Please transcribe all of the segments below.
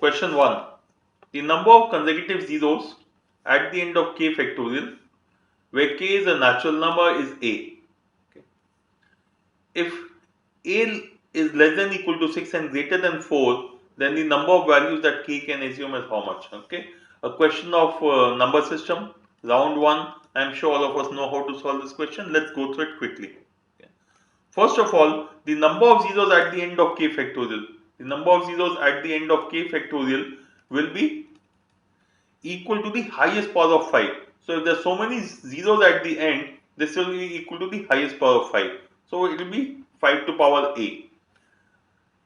Question 1. The number of consecutive zeros at the end of k factorial, where k is a natural number, is a. Okay. If a is less than equal to 6 and greater than 4, then the number of values that k can assume is how much? Okay. A question of number system, round 1. I am sure all of us know how to solve this question. Let's go through it quickly. Okay. First of all, the number of zeros at the end of k factorial. The number of zeros at the end of k factorial will be equal to the highest power of 5. So if there are so many zeros at the end, this will be equal to the highest power of 5. So it will be 5 to power a.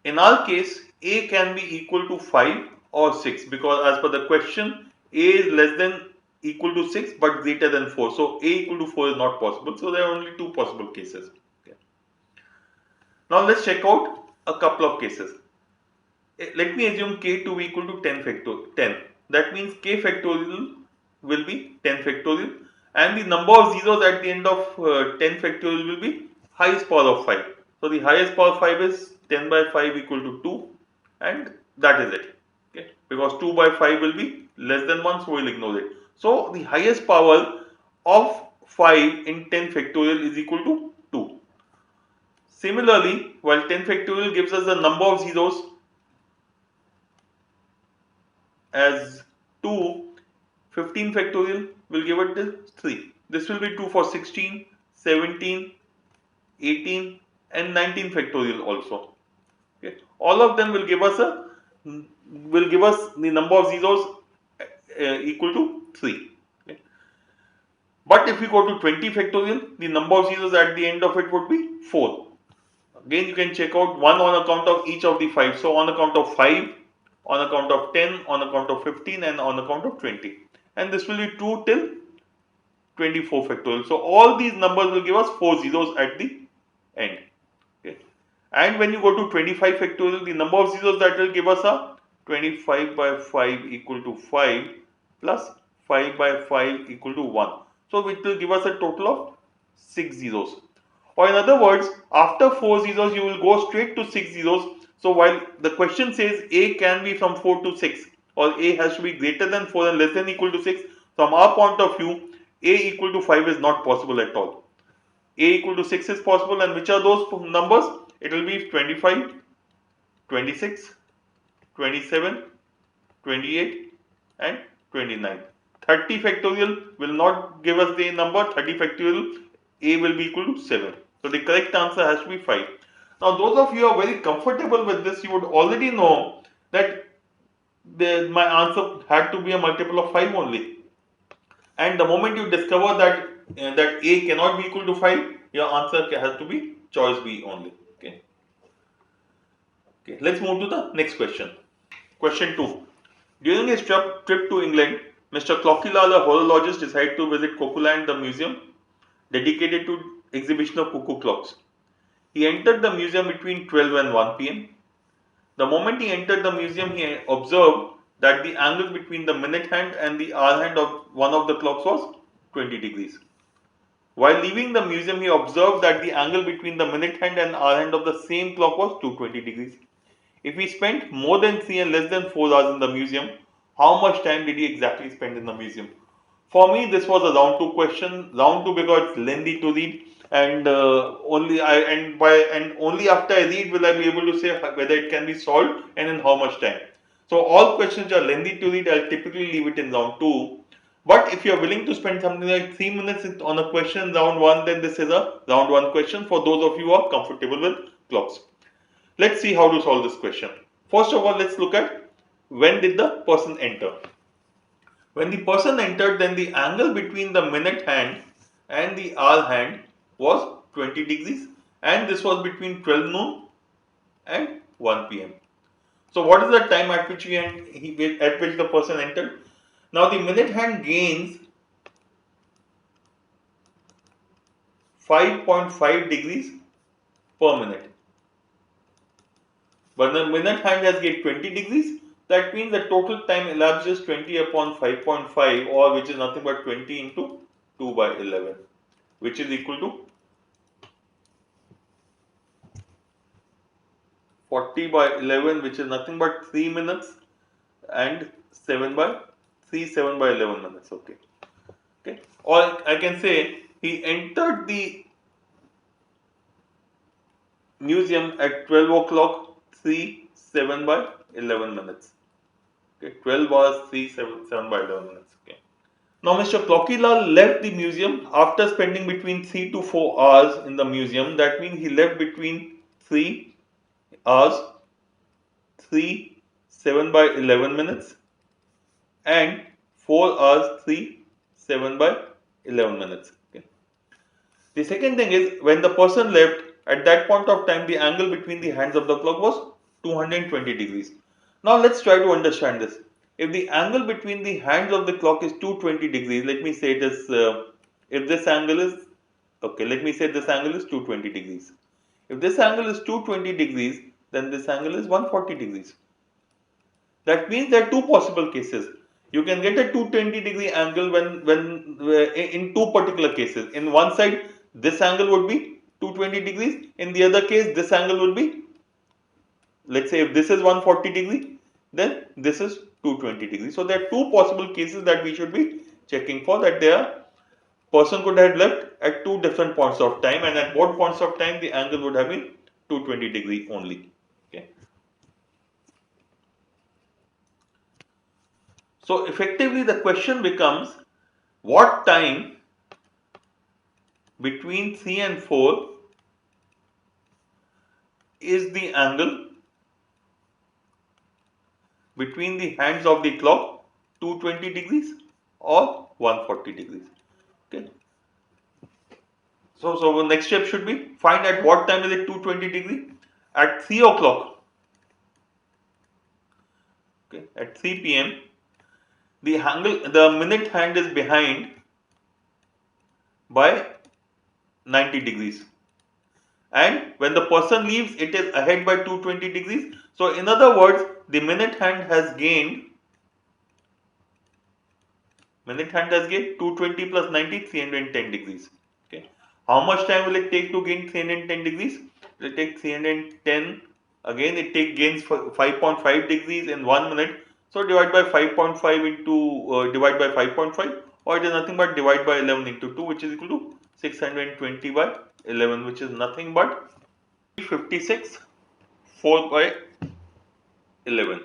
In our case, a can be equal to 5 or 6, because as per the question, a is less than equal to 6 but greater than 4. So a equal to 4 is not possible. So there are only two possible cases. Okay. Now let's check out a couple of cases. Let me assume k to be equal to 10. That means k factorial will be 10 factorial, and the number of zeros at the end of 10 factorial will be highest power of 5. So the highest power of 5 is 10 by 5 equal to 2, and that is it. Okay, because 2 by 5 will be less than 1, so we'll ignore it. So the highest power of 5 in 10 factorial is equal to 2. Similarly, while 10 factorial gives us the number of zeros as 2, 15 factorial will give it 3. This will be true for 16, 17, 18 and 19 factorial also. Okay. All of them will give us the number of zeros equal to 3. Okay. But if we go to 20 factorial, the number of zeros at the end of it would be 4. Again, you can check out one on account of each of the 5. So on account of 5, on account of 10, on account of 15 and on account of 20. And this will be true till 24 factorial. So all these numbers will give us 4 zeros at the end. Okay. And when you go to 25 factorial, the number of zeros that will give us are 25 by 5 equal to 5 plus 5 by 5 equal to 1. So which will give us a total of 6 zeros. Or in other words, after 4 zeros, you will go straight to 6 zeros. So while the question says a can be from 4 to 6, or a has to be greater than 4 and less than equal to 6, from our point of view, a equal to 5 is not possible at all. A equal to 6 is possible, and which are those numbers? It will be 25, 26, 27, 28 and 29. 30 factorial will not give us the number. 30 factorial, a will be equal to 7. So the correct answer has to be 5. Now those of you who are very comfortable with this, you would already know that my answer had to be a multiple of 5 only. And the moment you discover that a cannot be equal to 5, your answer has to be choice B only. Okay. Okay. Let's move to the next question. Question 2. During his trip to England, Mr. Clockylal, a horologist, decided to visit Coqueland, the museum dedicated to exhibition of cuckoo clocks. He entered the museum between 12 and 1 p.m. The moment he entered the museum, he observed that the angle between the minute hand and the hour hand of one of the clocks was 20 degrees. While leaving the museum, he observed that the angle between the minute hand and hour hand of the same clock was 220 degrees. If he spent more than 3 and less than 4 hours in the museum, how much time did he exactly spend in the museum? For me, this was a round 2 question. Round 2 because it's lengthy to read, and only after I read will I be able to say whether it can be solved and in how much time. So all questions are lengthy to read. I'll typically leave it in round 2. But if you're willing to spend something like 3 minutes on a question in round 1, then this is a round 1 question for those of you who are comfortable with clocks. Let's see how to solve this question. First of all, let's look at when did the person enter. When the person entered, then the angle between the minute hand and the hour hand was 20 degrees, and this was between 12 noon and 1 p.m. So what is the time at which the person entered? Now the minute hand gains 5.5 degrees per minute. But the minute hand has gained 20 degrees. That means the total time elapsed is 20 upon 5.5, or which is nothing but 20 into 2 by 11, which is equal to 40 by 11, which is nothing but 3 minutes. and 7 by 3, 7 by 11 minutes. Okay. Okay. Or I can say he entered the museum at 12 o'clock, 3, 7 by 11 minutes. Okay. 12 hours, 3, 7 by 11 minutes. Okay. Now, Mr. Clockylal left the museum after spending between 3 to 4 hours in the museum. That means he left between 3 hours, 3, 7 by 11 minutes, and 4 hours, 3, 7 by 11 minutes. Okay. The second thing is, when the person left, at that point of time, the angle between the hands of the clock was 220 degrees. Now, let's try to understand this. If the angle between the hands of the clock is 220 degrees, let me say it is, if this angle is, okay, let me say this angle is 220 degrees. If this angle is 220 degrees, then this angle is 140 degrees. That means there are two possible cases. You can get a 220-degree angle when in two particular cases. In one side, this angle would be 220 degrees. In the other case, this angle would be, let's say if this is 140 degree, then this is 220 degrees. So there are two possible cases that we should be checking for, that their person could have left at two different points of time, and at both points of time the angle would have been 220 degree only. Okay. So effectively the question becomes, what time between 3 and 4 is the angle between the hands of the clock 220 degrees or 140 degrees. Okay. So the next step should be, find at what time is it 220 degree. At 3 o'clock, okay, at 3 p.m. the minute hand is behind by 90 degrees, and when the person leaves, it is ahead by 220 degrees. So in other words, the minute hand has gained 220 plus 90, 310 degrees. Okay. How much time will it take to gain 310 degrees? It will take 310, again it gains 5.5 degrees in 1 minute. So divide by 5.5 into divide by 5.5, or it is nothing but divide by 11 into 2, which is equal to 620 by 11, which is nothing but 56 4 by 11.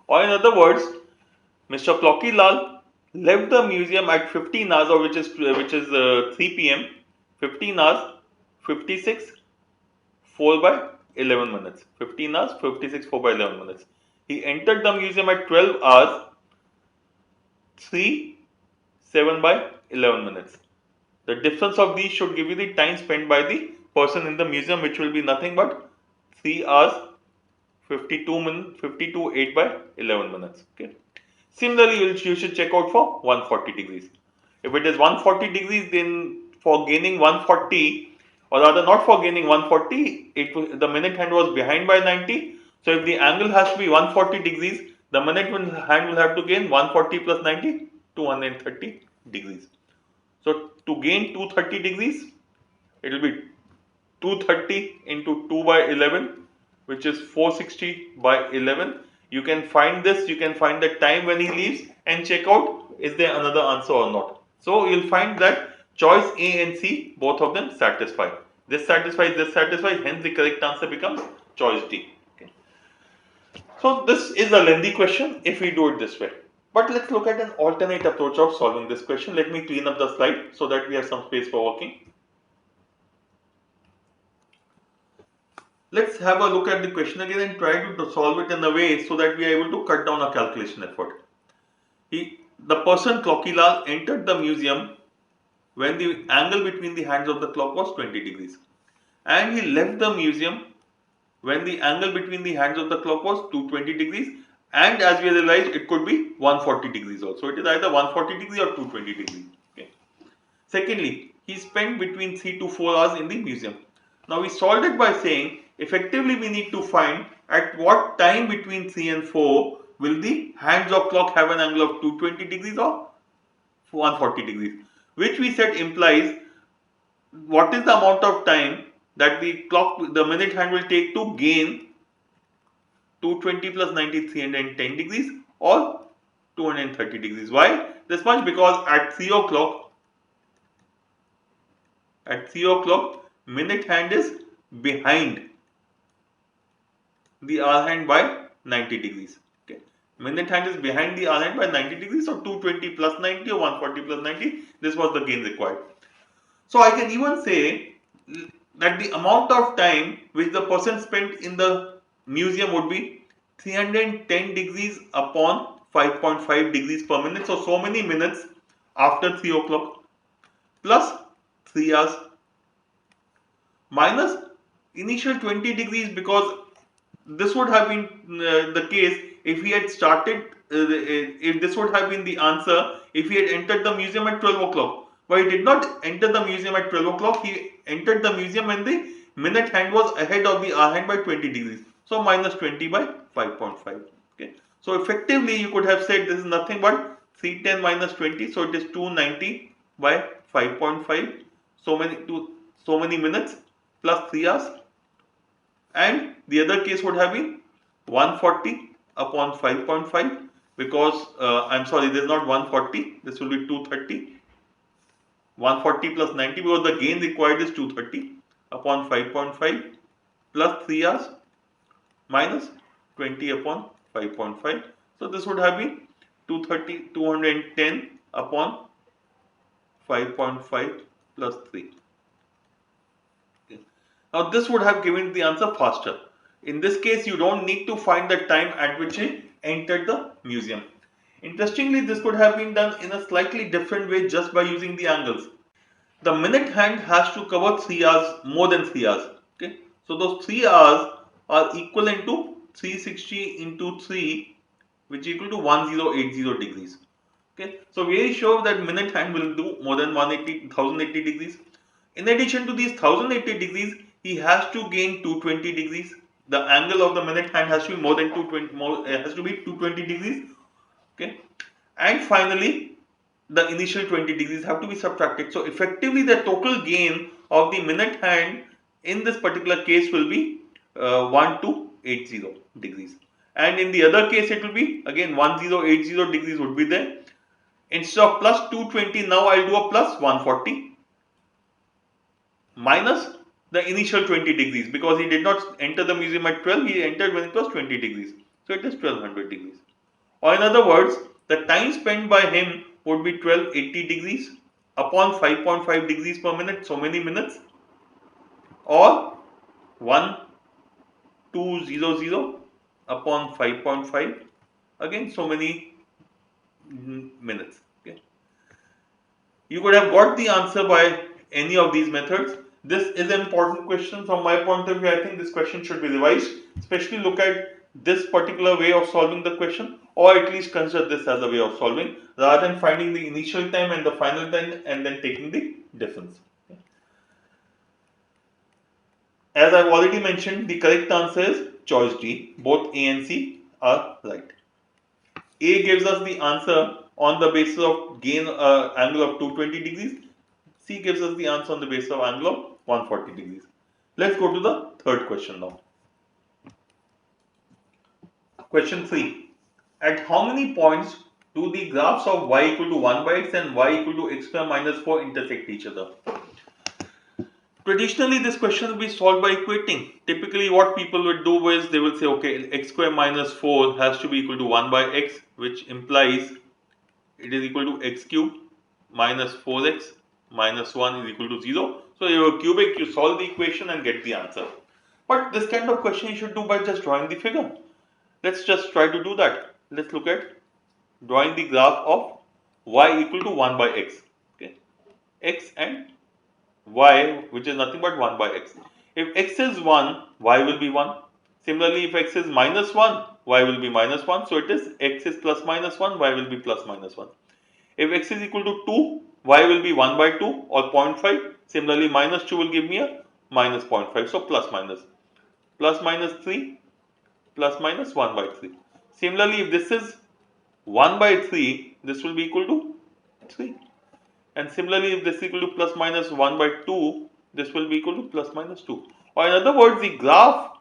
Or in other words, Mr. Clockylal left the museum at 15 hours, or which is 3 p.m. 15 hours 56 4 by 11 minutes. 15 hours 56 4 by 11 minutes. He entered the museum at 12 hours 3 7 by 11 minutes. The difference of these should give you the time spent by the person in the museum, which will be nothing but 3 hours 52 minutes 52 8 by 11 minutes. Okay. Similarly, you should check out for 140 degrees. If it is 140 degrees, then for gaining 140, or rather not for gaining 140, the minute hand was behind by 90. So if the angle has to be 140 degrees, the minute hand will have to gain 140 plus 90, 230 degrees. So to gain 230 degrees, it will be 230 into 2 by 11, which is 460 by 11. You can find this, you can find the time when he leaves and check out is there another answer or not. So you'll find that choice A and C, both of them satisfy. This satisfies, hence the correct answer becomes choice D. Okay. So this is a lengthy question if we do it this way. But let's look at an alternate approach of solving this question. Let me clean up the slide so that we have some space for working. Let's have a look at the question again and try to solve it in a way so that we are able to cut down our calculation effort. The person Clockylal entered the museum when the angle between the hands of the clock was 20 degrees, and he left the museum when the angle between the hands of the clock was 220 degrees, and as we realized, it could be 140 degrees also. It is either 140 degrees or 220 degrees. Okay. Secondly, he spent between 3 to 4 hours in the museum. Now we solved it by saying, effectively we need to find at what time between 3 and 4 will the hands of clock have an angle of 220 degrees or 140 degrees, which we said implies what is the amount of time that the minute hand will take to gain 220 plus 90, 310 degrees or 230 degrees. Why this much? Because at 3 o'clock, minute hand is behind the hour hand by 90 degrees. Okay. Minute hand is behind the hour hand by 90 degrees, so 220 plus 90 or 140 plus 90, this was the gain required. So I can even say that the amount of time which the person spent in the museum would be 310 degrees upon 5.5 degrees per minute. So many minutes after 3 o'clock plus 3 hours minus initial 20 degrees, because this would have been the case if he had started, if this would have been the answer if he had entered the museum at 12 o'clock. But he did not enter the museum at 12 o'clock, he entered the museum when the minute hand was ahead of the hour hand by 20 degrees. So minus 20 by 5.5. Okay. So effectively you could have said this is nothing but 310 minus 20, so it is 290 by 5.5. So many minutes plus 3 hours. And the other case would have been 140 upon 5.5, because I'm sorry, this is not 140, this will be 230. 140 plus 90, because the gain required is 230 upon 5.5 plus 3 hours minus 20 upon 5.5. So this would have been 210 upon 5.5 plus 3. Now this would have given the answer faster. In this case, you don't need to find the time at which he entered the museum. Interestingly, this could have been done in a slightly different way just by using the angles. The minute hand has to cover 3 hours, more than 3 hours. Okay, so those 3 hours are equivalent to 360 into 3, which is equal to 1080 degrees. Okay, so very sure that minute hand will do more than 1080 degrees. In addition to these 1080 degrees, he has to gain 220 degrees. The angle of the minute hand has to be more than 220, has to be 220 degrees. Okay, and finally, the initial 20 degrees have to be subtracted. So effectively, the total gain of the minute hand in this particular case will be 1280 degrees. And in the other case, it will be again 1080 degrees would be there. Instead of plus 220, now I'll do a plus 140 minus the initial 20 degrees, because he did not enter the museum at 12, he entered when it was 20 degrees. So it is 1200 degrees. Or in other words, the time spent by him would be 1280 degrees upon 5.5 degrees per minute, so many minutes, or 1200 upon 5.5, again so many minutes. Okay. You could have got the answer by any of these methods. This is an important question from my point of view. I think this question should be revised, especially look at this particular way of solving the question, or at least consider this as a way of solving, rather than finding the initial time and the final time and then taking the difference. As I've already mentioned, the correct answer is choice D. Both A and C are right. A gives us the answer on the basis of gain angle of 220 degrees. C gives us the answer on the basis of angle of 140 degrees. Let's go to the third question now. Question 3. At how many points do the graphs of y equal to 1 by x and y equal to x square minus 4 intersect each other? Traditionally, this question will be solved by equating. Typically, what people would do is they will say, okay, x square minus 4 has to be equal to 1 by x, which implies it is equal to x cube minus 4x minus 1 is equal to 0. So, you are cubic, you solve the equation and get the answer. But this kind of question you should do by just drawing the figure. Let's just try to do that. Let's look at drawing the graph of y equal to 1 by x. Okay, x and y, which is nothing but 1 by x. If x is 1, y will be 1. Similarly, if x is minus 1, y will be minus 1. So it is x is plus minus 1, y will be plus minus 1. If x is equal to 2, y will be 1 by 2 or 0.5. Similarly, minus 2 will give me a minus 0.5. So plus minus. Plus minus 3, plus minus 1 by 3. Similarly, if this is 1 by 3, this will be equal to 3. And similarly, if this is equal to plus minus 1 by 2, this will be equal to plus minus 2. Or in other words, the graph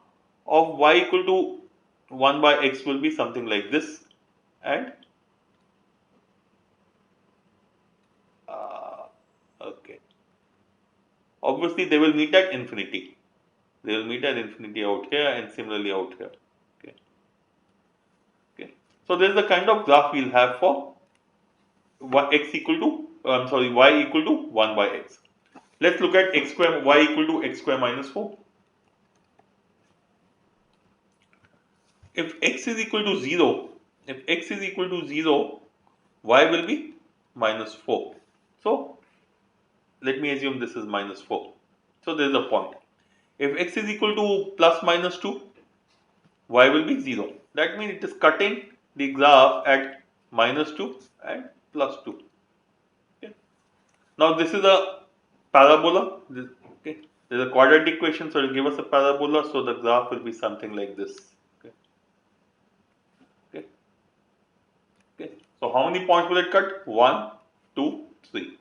of y equal to 1 by x will be something like this, and uh, okay, obviously they will meet at infinity. They will meet at infinity out here and similarly out here. Okay. Okay. So this is the kind of graph we'll have for x equal to y equal to 1 by x. Let's look at x square y equal to x square minus 4. If x is equal to 0, if x is equal to 0, y will be minus 4. So let me assume this is minus 4. So there is a point. If x is equal to plus minus 2, y will be 0. That means it is cutting the graph at minus 2 and plus 2. Okay. Now this is a parabola. Okay. There is a quadratic equation, so it will give us a parabola. So the graph will be something like this. Okay. Okay. Okay. So how many points will it cut? 1, 2, 3.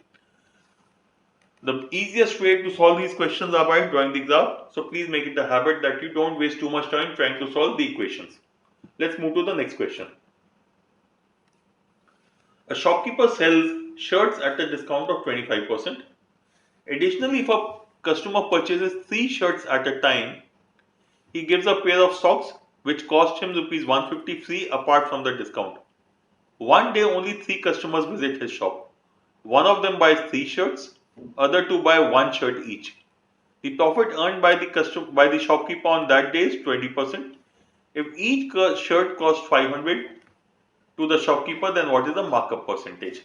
The easiest way to solve these questions are by drawing the graph. So please make it a habit that you don't waste too much time trying to solve the equations. Let's move to the next question. A shopkeeper sells shirts at a discount of 25%. Additionally, if a customer purchases 3 shirts at a time, he gives a pair of socks which cost him rupees 150 free apart from the discount. One day only 3 customers visit his shop. One of them buys 3 shirts, other 2 buy 1 shirt each. The profit earned by the shopkeeper on that day is 20%. If each shirt costs 500 to the shopkeeper, then what is the markup percentage?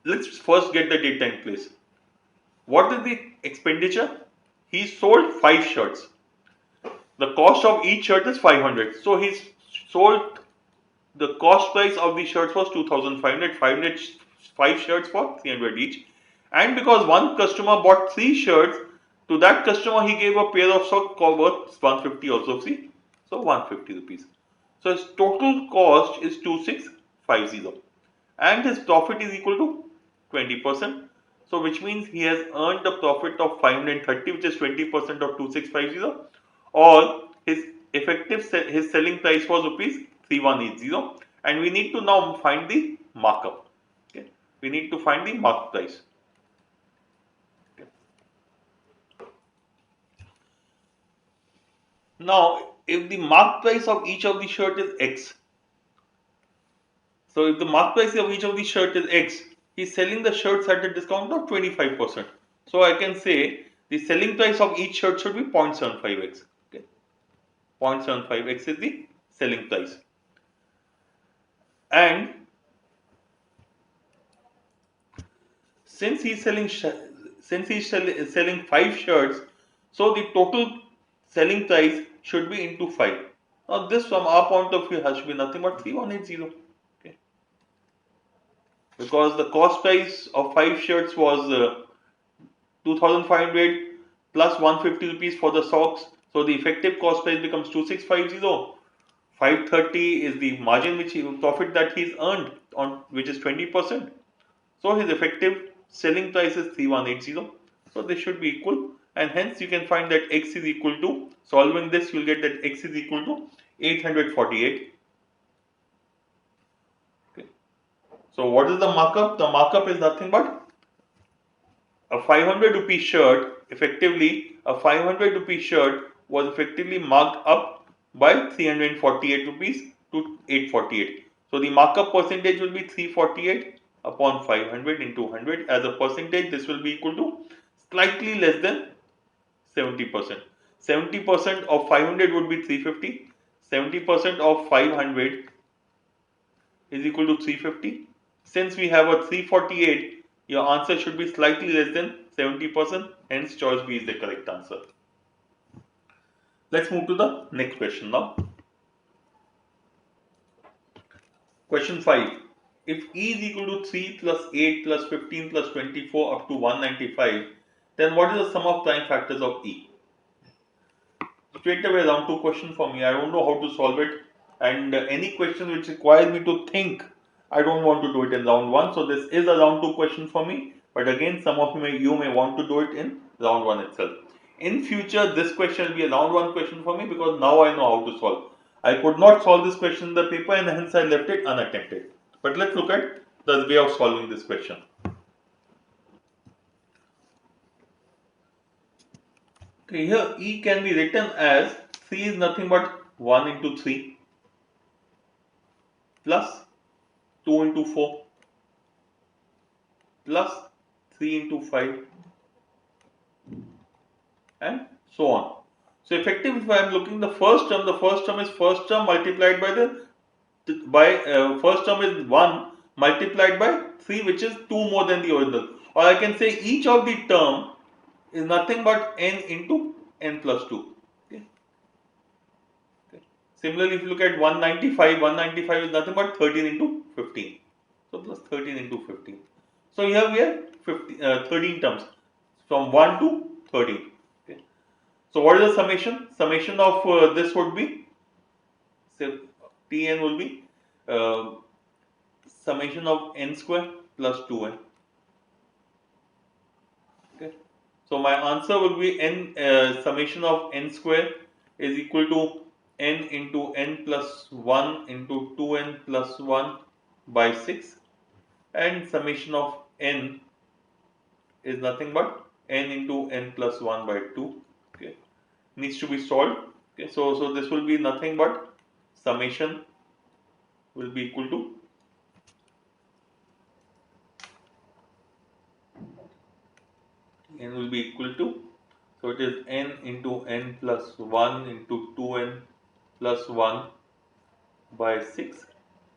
Let's first get the data in place. What is the expenditure? He sold 5 shirts. The cost of each shirt is 500. So he's sold, the cost price of the shirts was 2500, 5 shirts for 300 each. And because one customer bought 3 shirts, to that customer he gave a pair of socks worth 150 also, see. So 150 rupees. So his total cost is 2650. And his profit is equal to 20%. So which means he has earned a profit of 530, which is 20% of 2650, or his his selling price was rupees 3180, and we need to now find the markup. Okay. We need to find the mark price. Okay. Now, if the mark price of each of the shirt is X, so if the mark price of each of the shirt is X, he is selling the shirts at a discount of 25%. So I can say the selling price of each shirt should be 0.75x. Okay. 0.75x is the selling price. And since he's selling 5 shirts, so the total selling price should be into 5. Now this from our point of view has to be nothing but 3180. Okay. Because the cost price of 5 shirts was 2500 plus 150 rupees for the socks. So the effective cost price becomes 2650. 530 is the margin profit that he's earned on, which is 20%. So his effective selling price is 3180. So this should be equal, and hence you can find that x is equal to, solving this you'll get that x is equal to 848. Okay. So what is the markup? The markup is nothing but a 500 rupee shirt, effectively a 500 rupee shirt was effectively marked up by 348 rupees to 848. So the markup percentage will be 348 upon 500 into 100. As a percentage, this will be equal to slightly less than 70%. 70% of 500 would be 350. 70% of 500 is equal to 350. Since we have a 348, your answer should be slightly less than 70%, hence choice B is the correct answer. Let's move to the next question now. Question 5. If E is equal to 3 plus 8 plus 15 plus 24 up to 195, then what is the sum of prime factors of E? Straight away round 2 question for me. I don't know how to solve it, and any question which requires me to think, I don't want to do it in round 1. So this is a round 2 question for me, but again some of you may want to do it in round 1 itself. In future, this question will be a round 1 question for me because now I know how to solve. I could not solve this question in the paper and hence I left it unattempted. But let's look at the way of solving this question. Okay, here E can be written as 3 is nothing but 1 into 3 plus 2 into 4 plus 3 into 5 and so on. So effectively, if I am looking the first term is first term multiplied by first term is 1 multiplied by 3, which is 2 more than the original. Or I can say each of the term is nothing but n into n plus 2. Okay. Okay. Similarly, if you look at 195 is nothing but 13 into 15. So plus 13 into 15. So here we have 13 terms from 1 to 13. Okay. So what is the summation? Summation of this would be, say, Tn will be summation of n square plus 2n. Okay. So my answer will be summation of n square is equal to n into n plus 1 into 2n plus 1 by 6, and summation of n is nothing but n into n plus 1 by 2. Okay. Needs to be solved. Okay. So this will be nothing but summation will be equal to n will be equal to, so it is n into n plus 1 into 2n plus 1 by 6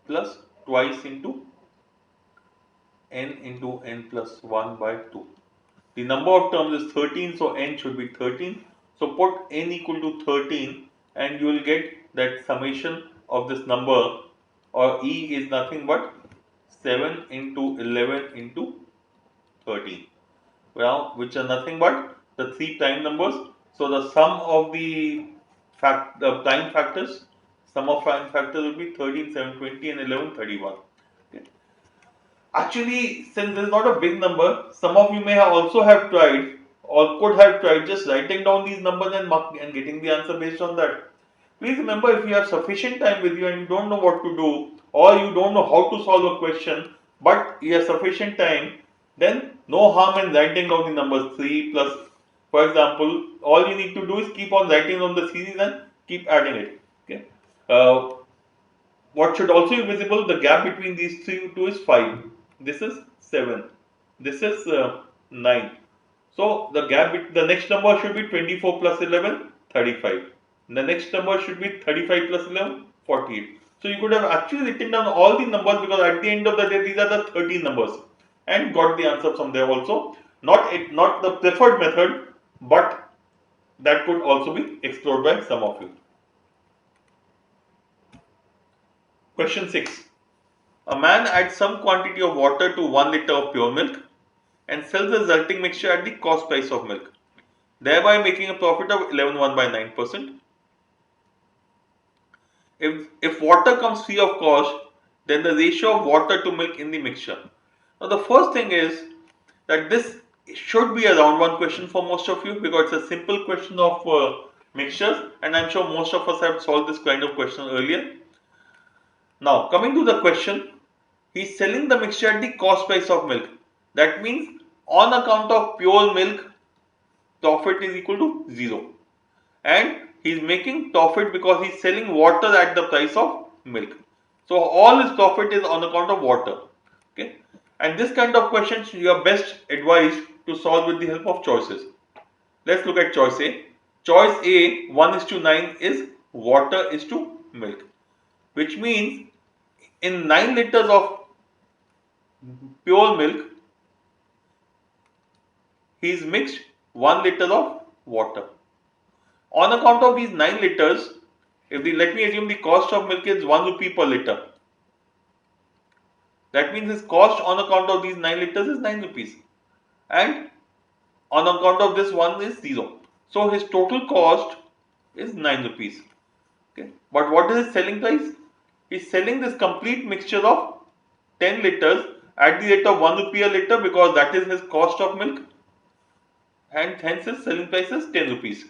plus twice into n into n plus 1 by 2. The number of terms is 13, so n should be 13. So put n equal to 13 and you will get that summation of this number, or E, is nothing but 7 into 11 into 13. Well, which are nothing but the 3 prime numbers. So the sum of the prime factors, sum of prime factors will be 13, 7, 20 and 11, 31. Okay. Actually, since this is not a big number, some of you may also have tried or could have tried just writing down these numbers and getting the answer based on that. Please remember, if you have sufficient time with you and you don't know what to do, or you don't know how to solve a question, but you have sufficient time, then no harm in writing down the numbers 3 plus. For example, all you need to do is keep on writing down the series and keep adding it. Okay. What should also be visible, the gap between these two is 5. This is 7. This is 9. So the the next number should be 24 plus 11, 35. The next number should be 35 plus 11, 48. So you could have actually written down all the numbers, because at the end of the day these are the 13 numbers, and got the answer from there also. Not the preferred method, but that could also be explored by some of you. Question 6. A man adds some quantity of water to 1 liter of pure milk and sells the resulting mixture at the cost price of milk, thereby making a profit of 11.1 by 9%. If water comes free of cost, then the ratio of water to milk in the mixture. Now the first thing is that this should be a round 1 question for most of you, because it's a simple question of mixtures, and I'm sure most of us have solved this kind of question earlier. Now coming to the question, he is selling the mixture at the cost price of milk. That means on account of pure milk, profit is equal to 0. And he is making profit because he is selling water at the price of milk. So all his profit is on account of water. Okay. And this kind of questions you are best advised to solve with the help of choices. Let's look at choice A. Choice A, 1:9, is water is to milk, which means in 9 liters of pure milk, he is mixed 1 liter of water. On account of these 9 liters, let me assume the cost of milk is 1 rupee per liter. That means his cost on account of these 9 liters is 9 rupees. And on account of this one is 0. So his total cost is 9 rupees. Okay. But what is his selling price? He is selling this complete mixture of 10 liters at the rate of 1 rupee a liter, because that is his cost of milk. and hence his selling price is 10 rupees.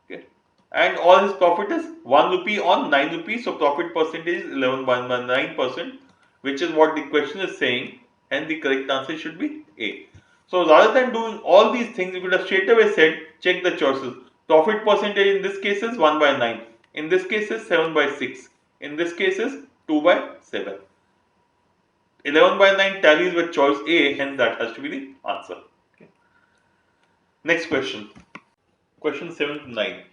Okay. And all his profit is 1 rupee on 9 rupees, so profit percentage is 11.9%, which is what the question is saying, and the correct answer should be A. So rather than doing all these things, you could have straight away said, check the choices. Profit percentage in this case is 1 by 9, in this case is 7 by 6, in this case is 2 by 7. 11 by 9 tallies with choice A, hence that has to be the answer. Okay. Next question. Question 7 to 9.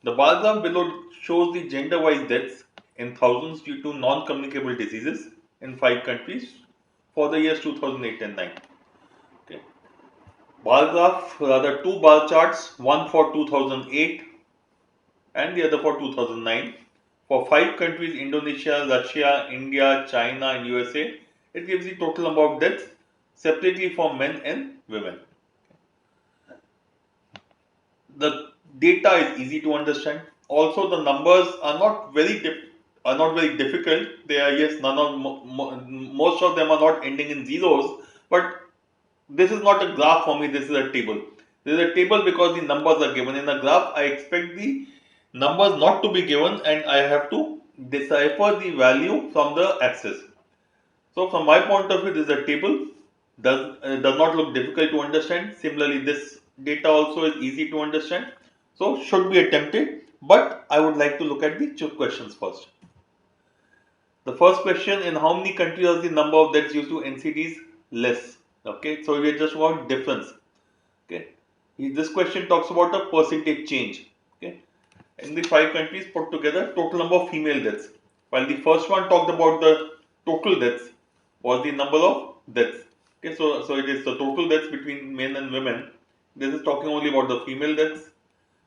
The bar graph below shows the gender-wise deaths in thousands due to non-communicable diseases in 5 countries for the years 2008 and 9. Okay. Bar graph, rather two bar charts, one for 2008 and the other for 2009. For 5 countries, Indonesia, Russia, India, China and USA, it gives the total number of deaths separately for men and women. The data is easy to understand. Also, the numbers are not very difficult. They are, yes, most of them are not ending in zeros. But this is not a graph for me. This is a table. This is a table because the numbers are given. In a graph, I expect the numbers not to be given, and I have to decipher the value from the axis. So from my point of view, this is a table. Does not look difficult to understand. Similarly, this data also is easy to understand. So should be attempted. But I would like to look at the two questions first. The first question: in how many countries is the number of deaths due to NCDs less? Okay, so we are just about difference. Okay, this question talks about a percentage change. Okay, in the 5 countries put together, total number of female deaths. While the first one talked about the total deaths, was the number of deaths. Okay, so it is the total deaths between men and women. This is talking only about the female deaths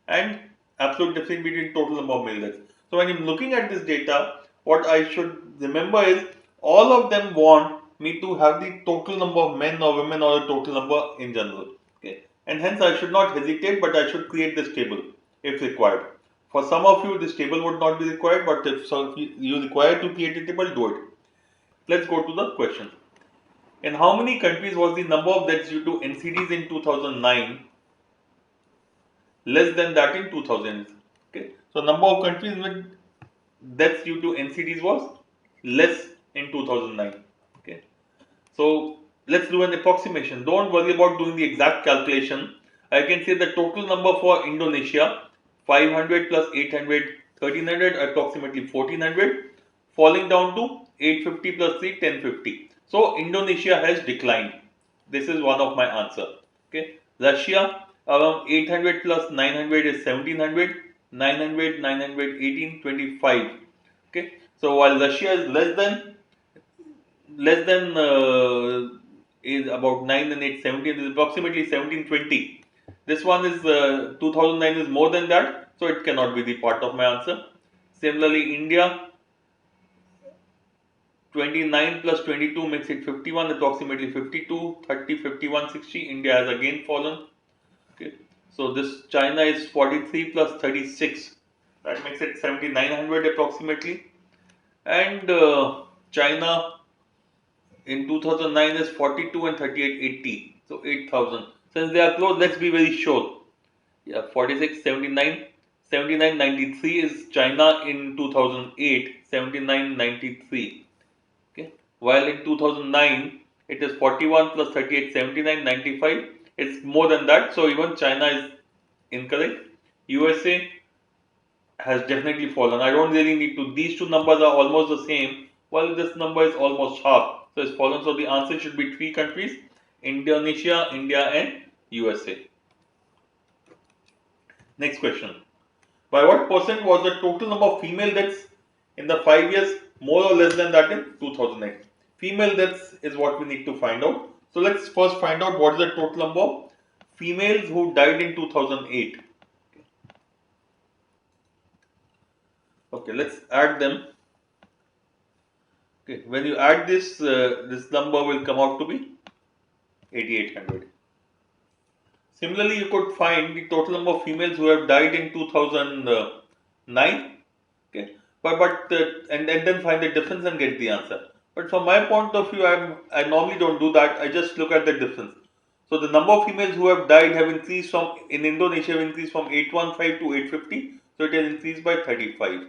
and absolute difference between total number of male deaths. So when I'm looking at this data, what I should remember is all of them want me to have the total number of men or women or the total number in general. Okay, and hence I should not hesitate, but I should create this table if required. For some of you, this table would not be required, but if you require to create a table, do it. Let's go to the question. In how many countries was the number of deaths due to NCDs in 2009 less than that in 2000? Okay, so number of countries with deaths due to NCDs was less in 2009. Okay, so let's do an approximation. Don't worry about doing the exact calculation. I can say the total number for Indonesia 500 plus 800, 1300, approximately 1400, falling down to 850 plus 3, 1050. So Indonesia has declined. This is one of my answer. Okay, Russia around 800 plus 900 is 1700, 900, 900, 18, 25. Okay, so while Russia is less than is about 9 and 8, 17 is approximately 1720. This one is 2009 is more than that, so it cannot be the part of my answer. Similarly, India 29 plus 22 makes it 51, approximately 52, 30, 51, 60. India has again fallen. Okay, so this China is 43 plus 36, that makes it 7900 approximately, and China in 2009 is 42 and 38, 80, so 8000. Since they are close, let's be very sure. Yeah, 46, 79, 79, 93 is China in 2008, 79, 93. Okay, while in 2009 it is 41 plus 38, 79, 95. It's more than that, so even China is incorrect. USA has definitely fallen. I don't really need to. These two numbers are almost the same, while this number is almost half. So it's fallen. So the answer should be 3 countries: Indonesia, India, and USA. Next question. By what percent was the total number of female deaths in the 5 years more or less than that in 2008? Female deaths is what we need to find out. So let's first find out what is the total number of females who died in 2008. Okay, let's add them. Okay, when you add this, this number will come out to be 8800. Similarly, you could find the total number of females who have died in 2009. Okay, and then find the difference and get the answer. But from my point of view, I normally don't do that. I just look at the difference. So the number of females who have died have increased from, in Indonesia, have increased from 815 to 850. So it has increased by 35.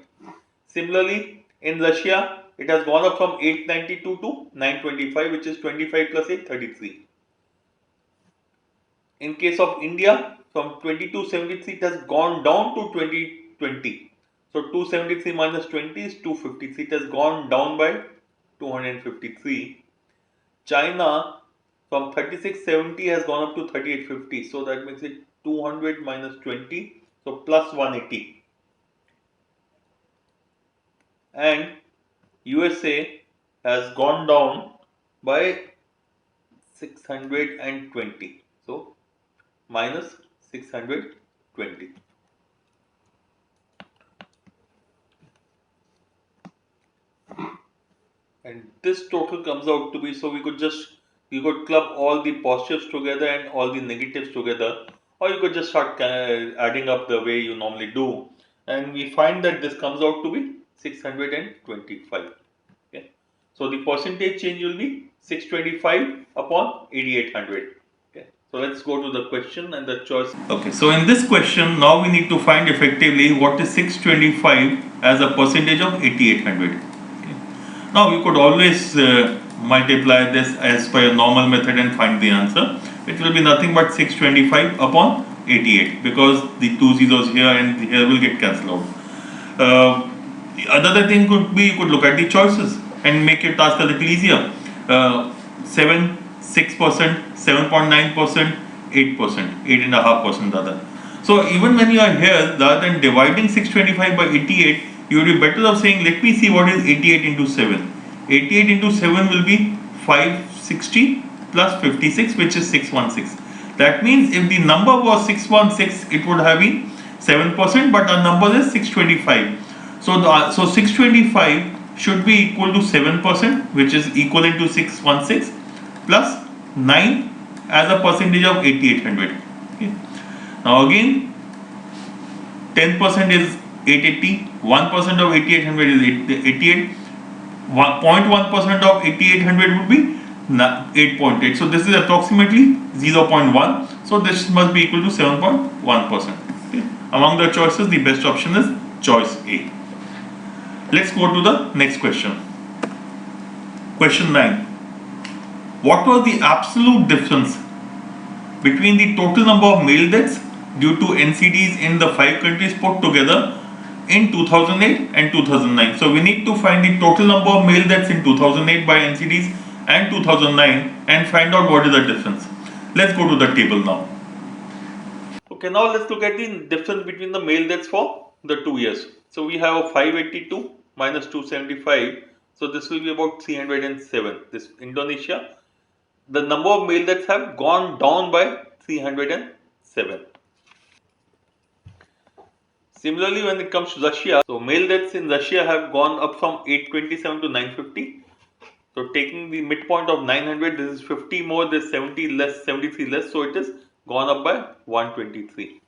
Similarly, in Russia, it has gone up from 892 to 925, which is 25 plus 8, 33. In case of India, from 2273 it has gone down to 2020. So 273 minus 20 is 253. It has gone down by 253. China from 3670 has gone up to 3850. So that makes it 200 minus 20. So plus 180. And USA has gone down by 620. So minus 620. And this total comes out to be, so you could club all the positives together and all the negatives together, or you could just start adding up the way you normally do, and we find that this comes out to be 625. Okay, so the percentage change will be 625 upon 8800. Okay, so let's go to the question and the choice. Okay, so in this question now we need to find effectively what is 625 as a percentage of 8800. Now you could always multiply this as per your normal method and find the answer. It will be nothing but 625 upon 88, because the two zeros here and here will get cancelled out. The other thing could be, you could look at the choices and make your task a little easier. 7, 6%, 7.9%, 8%, 8.5% rather. So even when you are here, rather than dividing 625 by 88, you would be better off saying, let me see what is 88 into 7. 88 into 7 will be 560 plus 56, which is 616. That means if the number was 616, it would have been 7%, but our number is 625. So 625 should be equal to 7%, which is equivalent to 616 plus 9 as a percentage of 8800. Okay. Now again, 10% is 880, 1% of 8800 is 88, 0.1% of 8800 would be 8.8. So this is approximately 0.1. So this must be equal to 7.1%. Okay. Among the choices, the best option is choice A. Let's go to the next question. Question 9. What was the absolute difference between the total number of male deaths due to NCDs in the 5 countries put together in 2008 and 2009? So we need to find the total number of male deaths in 2008 by NCDs and 2009 and find out what is the difference. Let's go to the table now. Okay, now let's look at the difference between the male deaths for the 2 years. So we have 582 minus 275. So this will be about 307. This Indonesia, the number of male deaths have gone down by 307. Similarly, when it comes to Russia, so male deaths in Russia have gone up from 827 to 950. So taking the midpoint of 900, this is 50 more, this is 70 less, 73 less, so it is gone up by 123.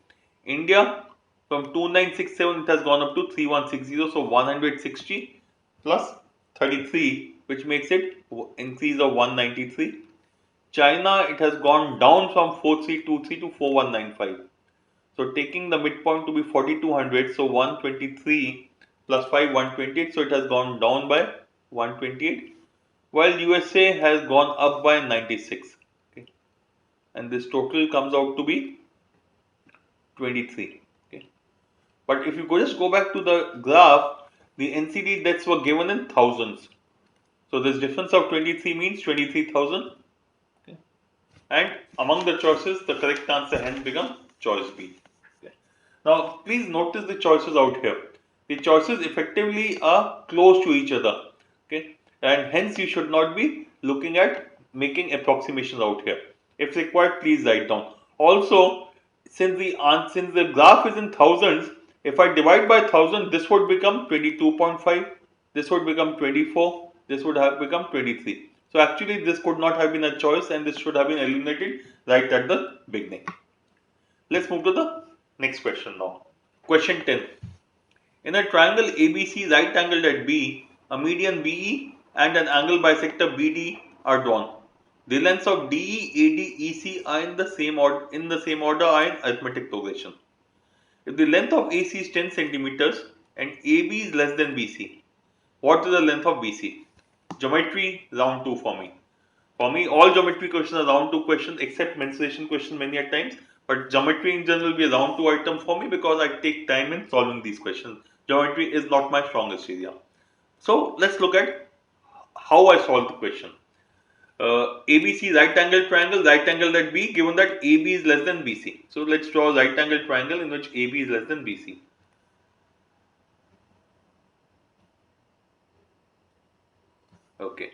India, from 2967 it has gone up to 3160, so 160 plus 33, which makes it increase of 193. China, it has gone down from 4323 to 4195. So taking the midpoint to be 4200, so 123 plus 5, 128, so it has gone down by 128, while USA has gone up by 96. Okay. And this total comes out to be 23. Okay. But if you just go back to the graph, the NCD deaths were given in thousands. So this difference of 23 means 23,000. Okay. And among the choices, the correct answer hence becomes choice B. Okay. Now, please notice the choices out here. The choices effectively are close to each other. Okay. And hence you should not be looking at making approximations out here. If required, please write down. Also, since the graph is in thousands, if I divide by 1000, this would become 22.5, this would become 24, this would have become 23. So actually this could not have been a choice and this should have been eliminated right at the beginning. Let's move to the next question now. Question 10. In a triangle ABC right angled at B, a median BE and an angle bisector BD are drawn. The lengths of DE, AD, EC are in the same order are in arithmetic progression. If the length of AC is 10 centimeters and AB is less than BC, what is the length of BC? Geometry round 2 for me. For me, all geometry questions are round 2 questions except mensuration question many a times. But geometry in general will be a round 2 item for me because I take time in solving these questions. Geometry is not my strongest area. So let's look at how I solve the question. ABC right angle triangle, right angle at B, given that AB is less than BC. So let's draw a right angle triangle in which AB is less than BC. Okay.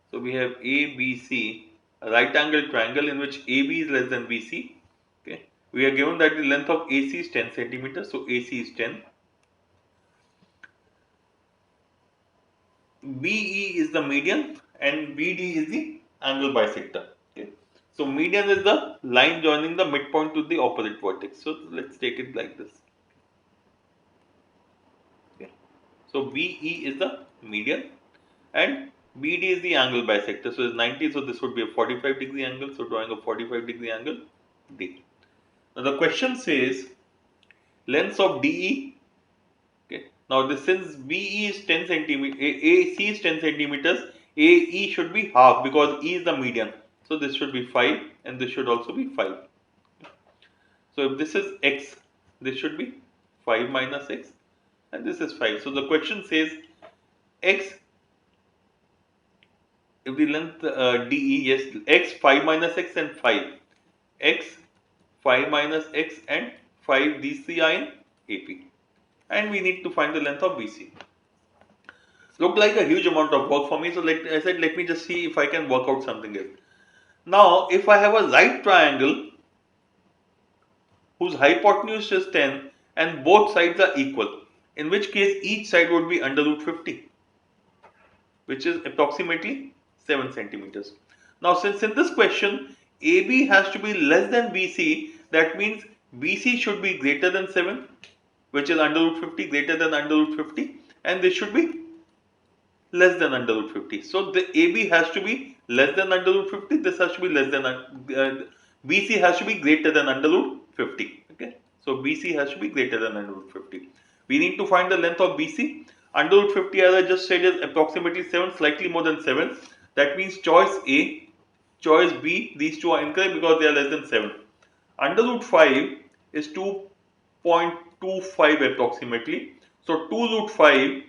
So we have ABC, a right angle triangle in which AB is less than BC. Okay. We are given that the length of AC is 10 centimeters. So AC is 10. BE is the median and BD is the angle bisector. Okay. So median is the line joining the midpoint to the opposite vertex. So let's take it like this. Okay. So BE is the median and BD is the angle bisector. So it's 90. So this would be a 45-degree angle. So drawing a 45-degree angle D. Now the question says lengths of DE. Okay. Now this since BE is 10 centimeters, AC is 10 centimeters, AE should be half because E is the median. So this should be 5 and this should also be 5. So if this is X, this should be 5 minus X and this is 5. So the question says X, if the length DE, yes, X 5 minus X and 5. X 5 minus X and 5, these three are in AP. And we need to find the length of BC. Looked like a huge amount of work for me, so I said let me just see if I can work out something else. Now if I have a right triangle whose hypotenuse is 10 and both sides are equal, in which case each side would be under root 50, which is approximately 7 centimeters. Now since in this question AB has to be less than BC, that means BC should be greater than 7, which is under root 50, greater than under root 50, and this should be less than under root 50. So the AB has to be less than under root 50, this has to be less than, BC has to be greater than under root 50. Okay. So BC has to be greater than under root 50. We need to find the length of BC. Under root 50, as I just said, is approximately 7, slightly more than 7. That means choice A, choice B, these two are incorrect because they are less than 7. Under root 5 is 2.25 approximately. So 2 root 5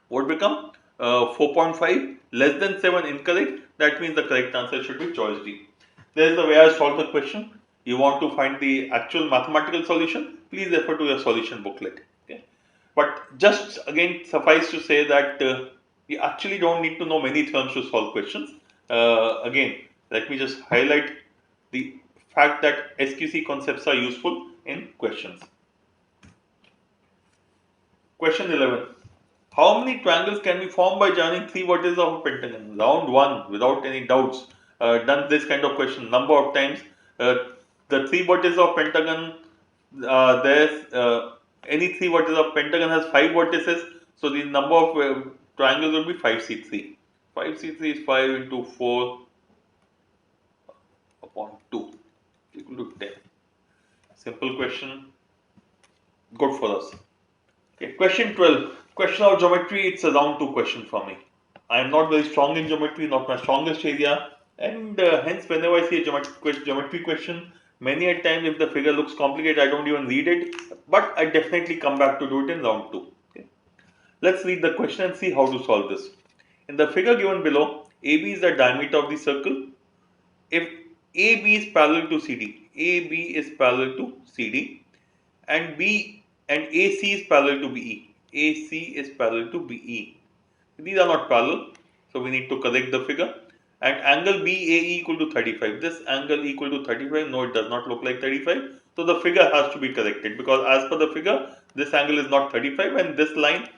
would become 4.5, less than 7 incorrect. That means the correct answer should be choice D. There is the way I solve the question. You want to find the actual mathematical solution, please refer to your solution booklet. Okay. But just again suffice to say that you actually don't need to know many terms to solve questions. Again, let me just highlight the fact that SQC concepts are useful in questions. Question 11. How many triangles can be formed by joining three vertices of a pentagon? Round 1, without any doubts. Done this kind of question number of times. The three vertices of pentagon, there's any three vertices of pentagon has 5 vertices. So the number of triangles will be 5C3. 5C3 is 5 into 4 upon 2 equal to 10. Simple question. Good for us. Okay, question 12. Question of geometry, it's a round 2 question for me. I am not very strong in geometry, not my strongest area, and hence whenever I see a geometry question, many a time if the figure looks complicated, I don't even read it, but I definitely come back to do it in round 2. Okay. Let's read the question and see how to solve this. In the figure given below, AB is the diameter of the circle. If AB is parallel to CD, AB is parallel to CD, and B and AC is parallel to BE. AC is parallel to BE. These are not parallel, so we need to correct the figure. And angle BAE equal to 35. This angle equal to 35. No, it does not look like 35. So the figure has to be corrected because as per the figure, this angle is not 35 and this line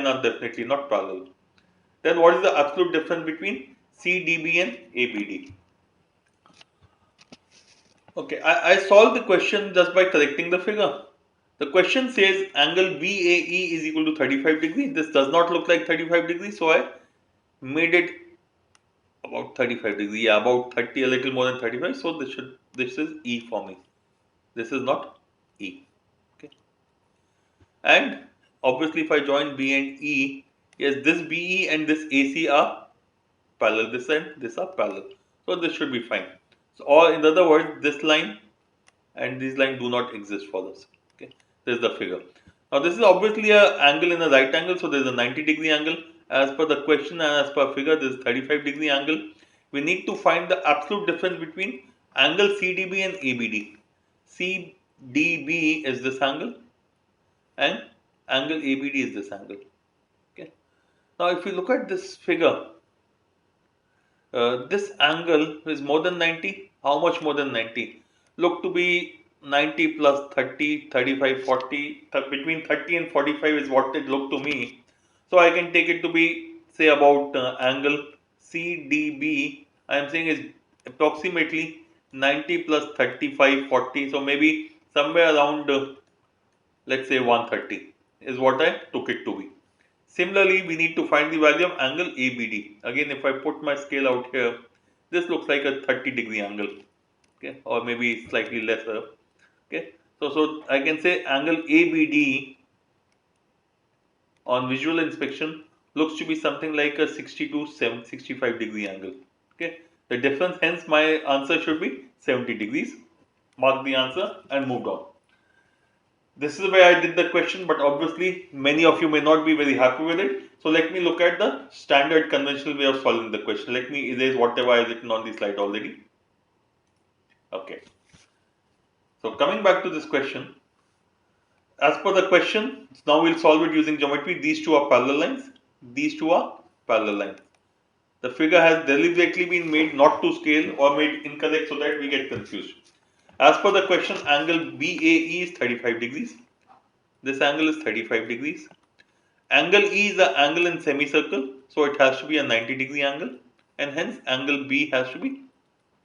are definitely not parallel. Then what is the absolute difference between CDB and ABD? Okay, I solved the question just by correcting the figure. The question says angle BAE is equal to 35 degrees. This does not look like 35 degrees, so I made it about 35 degrees. Yeah, about 30, a little more than 35. So this is E for me. This is not E. Okay. And obviously, if I join B and E, yes, this BE and this AC are parallel. This and this are parallel. So this should be fine. So, or in other words, this line and this line do not exist for us. Okay, this is the figure. Now this is obviously a angle in a right angle, so there is a 90-degree angle. As per the question and as per figure, there is 35-degree angle. We need to find the absolute difference between angle CDB and ABD. CDB is this angle and angle ABD is this angle. Okay. Now if you look at this figure, this angle is more than 90. How much more than 90? Look to be 90 plus 30, 35, 40. Between 30 and 45 is what it looked to me. So I can take it to be, say, about angle CDB. I am saying is approximately 90 plus 35, 40. So maybe somewhere around, let's say, 130 is what I took it to be. Similarly, we need to find the value of angle ABD. Again, if I put my scale out here, this looks like a 30-degree angle, okay, or maybe slightly lesser. Okay, so I can say angle ABD on visual inspection looks to be something like a 60 to 65-degree angle. Okay, the difference, hence my answer should be 70 degrees. Mark the answer and moved on. This is the way I did the question, but obviously many of you may not be very happy with it. So let me look at the standard conventional way of solving the question. Let me erase whatever I have written on the slide already. Okay. So coming back to this question, as per the question, now we'll solve it using geometry. These two are parallel lines. These two are parallel lines. The figure has deliberately been made not to scale or made incorrect so that we get confused. As per the question, angle BAE is 35 degrees. This angle is 35 degrees. Angle E is the angle in semicircle, so it has to be a 90-degree angle, and hence angle B has to be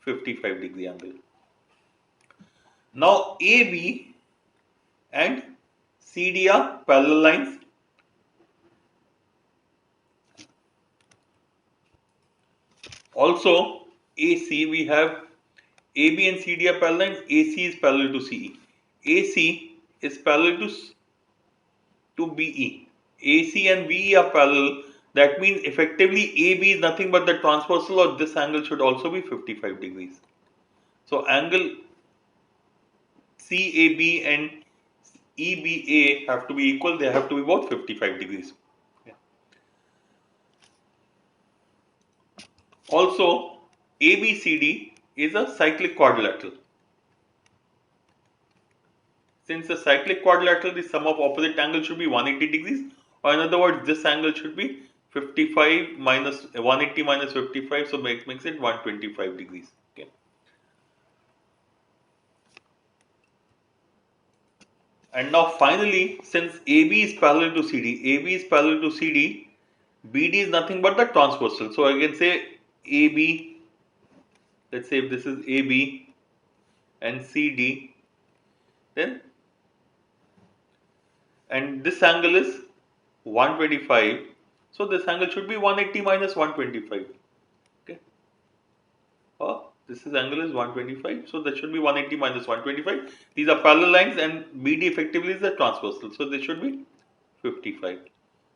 55-degree angle. Now AB and CD are parallel lines. Also AC, we have AB and CD are parallel lines. AC is parallel to CE. AC is parallel to BE. AC and BE are parallel. That means effectively AB is nothing but the transversal, or this angle should also be 55 degrees. So angle CAB and EBA have to be equal, they have to be both 55 degrees. Yeah. Also, ABCD is a cyclic quadrilateral. Since the cyclic quadrilateral, the sum of opposite angles should be 180 degrees, or in other words, this angle should be 55 minus 180 minus 55, so makes it 125 degrees. Okay. And now finally, since AB is parallel to CD, AB is parallel to CD, BD is nothing but the transversal. So I can say AB, let's say if this is AB and CD, then, and this angle is 125. So this angle should be 180 minus 125. Okay. Or this is angle is 125. So that should be 180 minus 125. These are parallel lines and BD effectively is the transversal. So this should be 55.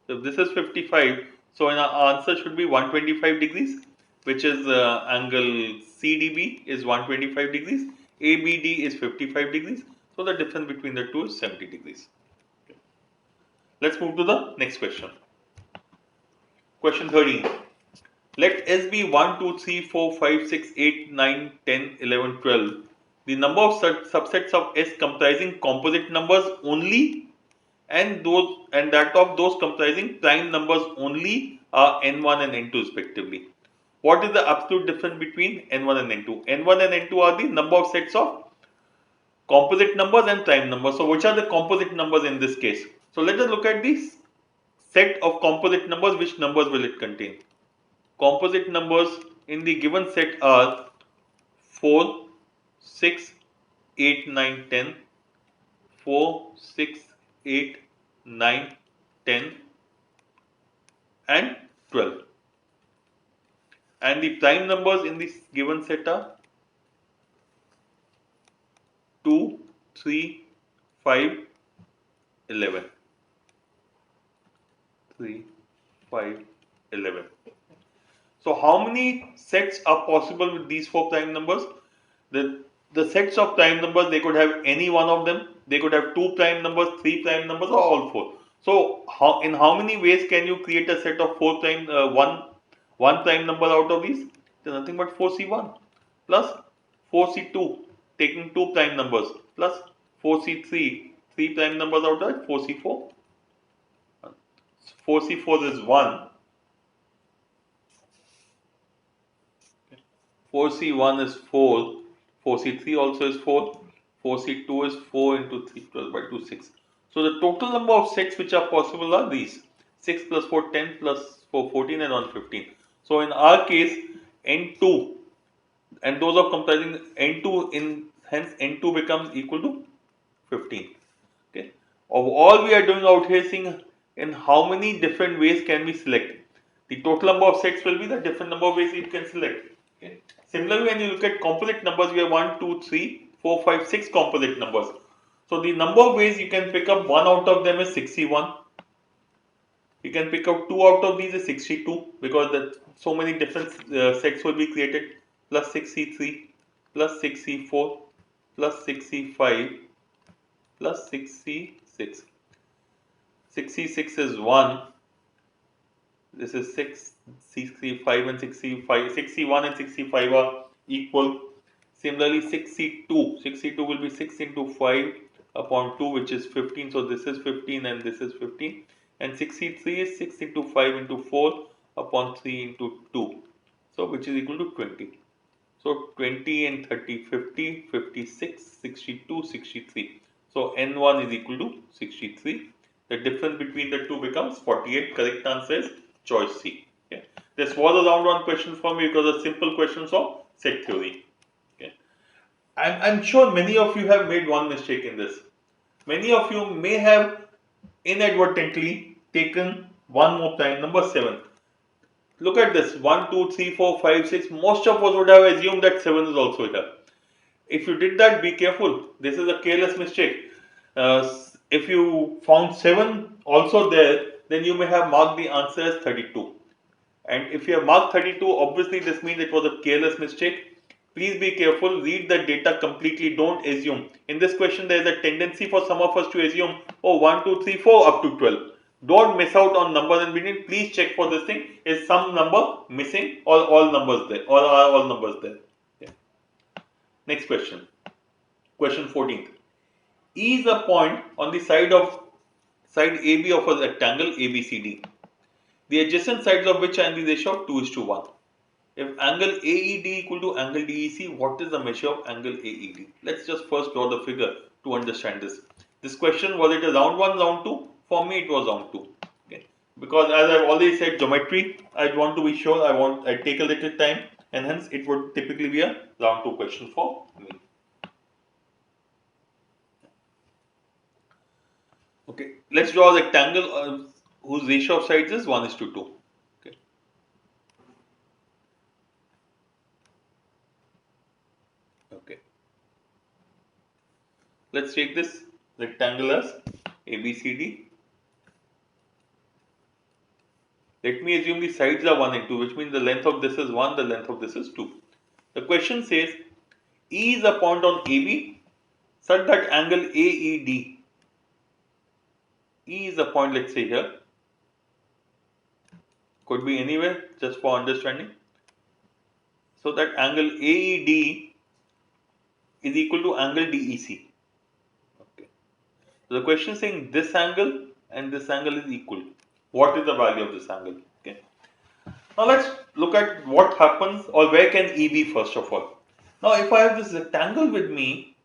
So if this is 55, so our answer should be 125 degrees, which is angle CDB is 125 degrees, ABD is 55 degrees. So the difference between the two is 70 degrees. Okay. Let's move to the next question. Question 13. Let S be 1, 2, 3, 4, 5, 6, 8, 9, 10, 11, 12. The number of subsets of S comprising composite numbers only, and that of those comprising prime numbers only are n1 and n2 respectively. What is the absolute difference between n1 and n2? n1 and n2 are the number of sets of composite numbers and prime numbers. So which are the composite numbers in this case? So let us look at this set of composite numbers. Which numbers will it contain? Composite numbers in the given set are 4, 6, 8, 9, 10, 4, 6, 8, 9, 10 and 12. and the prime numbers in this given set are 2, 3, 5, 11. 3, 5, 11. So how many sets are possible with these four prime numbers? The, the sets of prime numbers, they could have any one of them. They could have two prime numbers, three prime numbers, or all four. So in how many ways can you create a set of one prime number out of these? There's nothing but 4C1 plus 4C2, taking two prime numbers, plus 4C3, three prime numbers out of it, 4C4. 4C4 is 1. 4C1 is 4, 4C3 also is 4, 4C2 is 4 into 3 plus by 2, 6. So the total number of sets which are possible are these 6 plus 4, 10 plus 4, 14 and 1, 15. So in our case, N2 and those are comprising N2 in hence N2 becomes equal to 15. Okay. Of all we are doing out here, seeing in how many different ways can we select. The total number of sets will be the different number of ways you can select. Okay. Similarly, when you look at composite numbers, we have 1, 2, 3, 4, 5, 6 composite numbers. So the number of ways you can pick up one out of them is 61. You can pick up two out of these is 62 because so many different sets will be created, plus 6C3, plus 6C4, plus 6C5, plus 6C6. 6C6 is 1. This is 6, C5 and 6C5. 6C1 and 6C5 are equal. Similarly, 6C2. 6C2 will be 6 into 5 upon 2, which is 15. So this is 15 and this is 15. And 6C3 is 6 into 5 into 4 upon 3 into 2. So which is equal to 20. So 20 and 30, 50, 56, 62, 63. So N1 is equal to 63. The difference between the two becomes 48. Correct answer is choice C. Okay. This was a round one question for me because a simple question of set theory. Okay. I'm sure many of you have made one mistake in this. Many of you may have inadvertently taken one more prime, number 7. Look at this 1, 2, 3, 4, 5, 6. Most of us would have assumed that 7 is also here. If you did that, be careful. This is a careless mistake. If you found 7 also there, then you may have marked the answer as 32. And if you have marked 32, obviously this means it was a careless mistake. Please be careful, read the data completely, don't assume. In this question, there is a tendency for some of us to assume, oh, 1, 2, 3, 4 up to 12. Don't miss out on numbers in between. Please check for this thing. Is some number missing or all numbers there? Or are all numbers there? Yeah. Next question. Question 14th. E is a point on the side AB of a rectangle ABCD. The adjacent sides of which are in the ratio of 2:1. If angle AED equal to angle DEC, what is the measure of angle AED? Let's just first draw the figure to understand this. This question, was it a round 1, round 2? For me, it was round 2. Okay. Because as I've already said, geometry, I want to be sure, I take a little time, and hence it would typically be a round 2 question for me. Okay, let's draw a rectangle whose ratio of sides is 1:2. Okay. Okay. Let's take this rectangle as ABCD. Let me assume the sides are 1 and 2, which means the length of this is 1, the length of this is 2. The question says E is a point on AB such that angle AED, E is a point, let's say here, could be anywhere just for understanding. So that angle AED is equal to angle DEC. Okay. So the question is saying this angle and this angle is equal. What is the value of this angle? Okay. Now let's look at what happens or where can E be first of all. Now if I have this rectangle with me,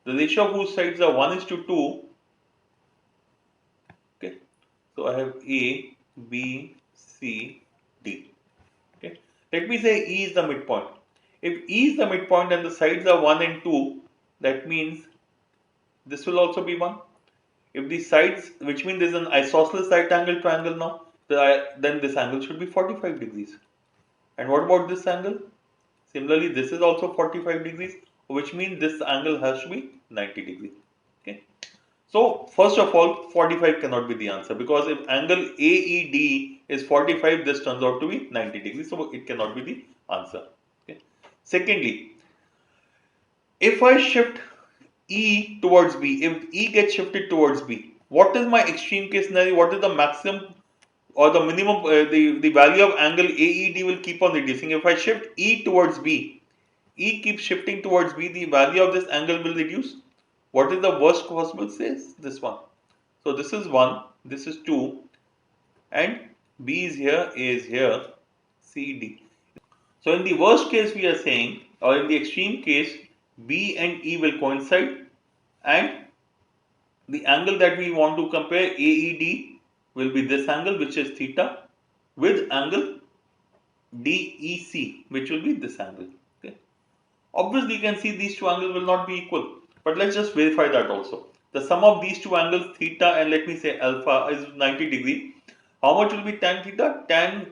the ratio of whose sides are 1:2. Okay. So I have A, B, C, D. Okay. Let me say E is the midpoint. If E is the midpoint and the sides are 1 and 2, that means this will also be 1. If the sides, which means there is an isosceles right angle triangle now. then this angle should be 45 degrees. And what about this angle? Similarly, this is also 45 degrees, which means this angle has to be 90 degrees. Okay. So first of all, 45 cannot be the answer, because if angle AED is 45, this turns out to be 90 degrees. So it cannot be the answer. Okay. Secondly, if I shift E towards B, if E gets shifted towards B, what is my extreme case scenario? What is the maximum or the minimum? The value of angle AED will keep on reducing. If I shift E towards B, E keeps shifting towards B, the value of this angle will reduce. What is the worst possible case? This one. So this is 1, this is 2, and B is here, A is here, C, D. So in the worst case we are saying, or in the extreme case, B and E will coincide, and the angle that we want to compare, AED, will be this angle, which is theta, with angle DEC, which will be this angle. Okay. Obviously you can see these two angles will not be equal, but let's just verify that also. The sum of these two angles, theta and let me say alpha, is 90 degree. How much will be tan theta? Tan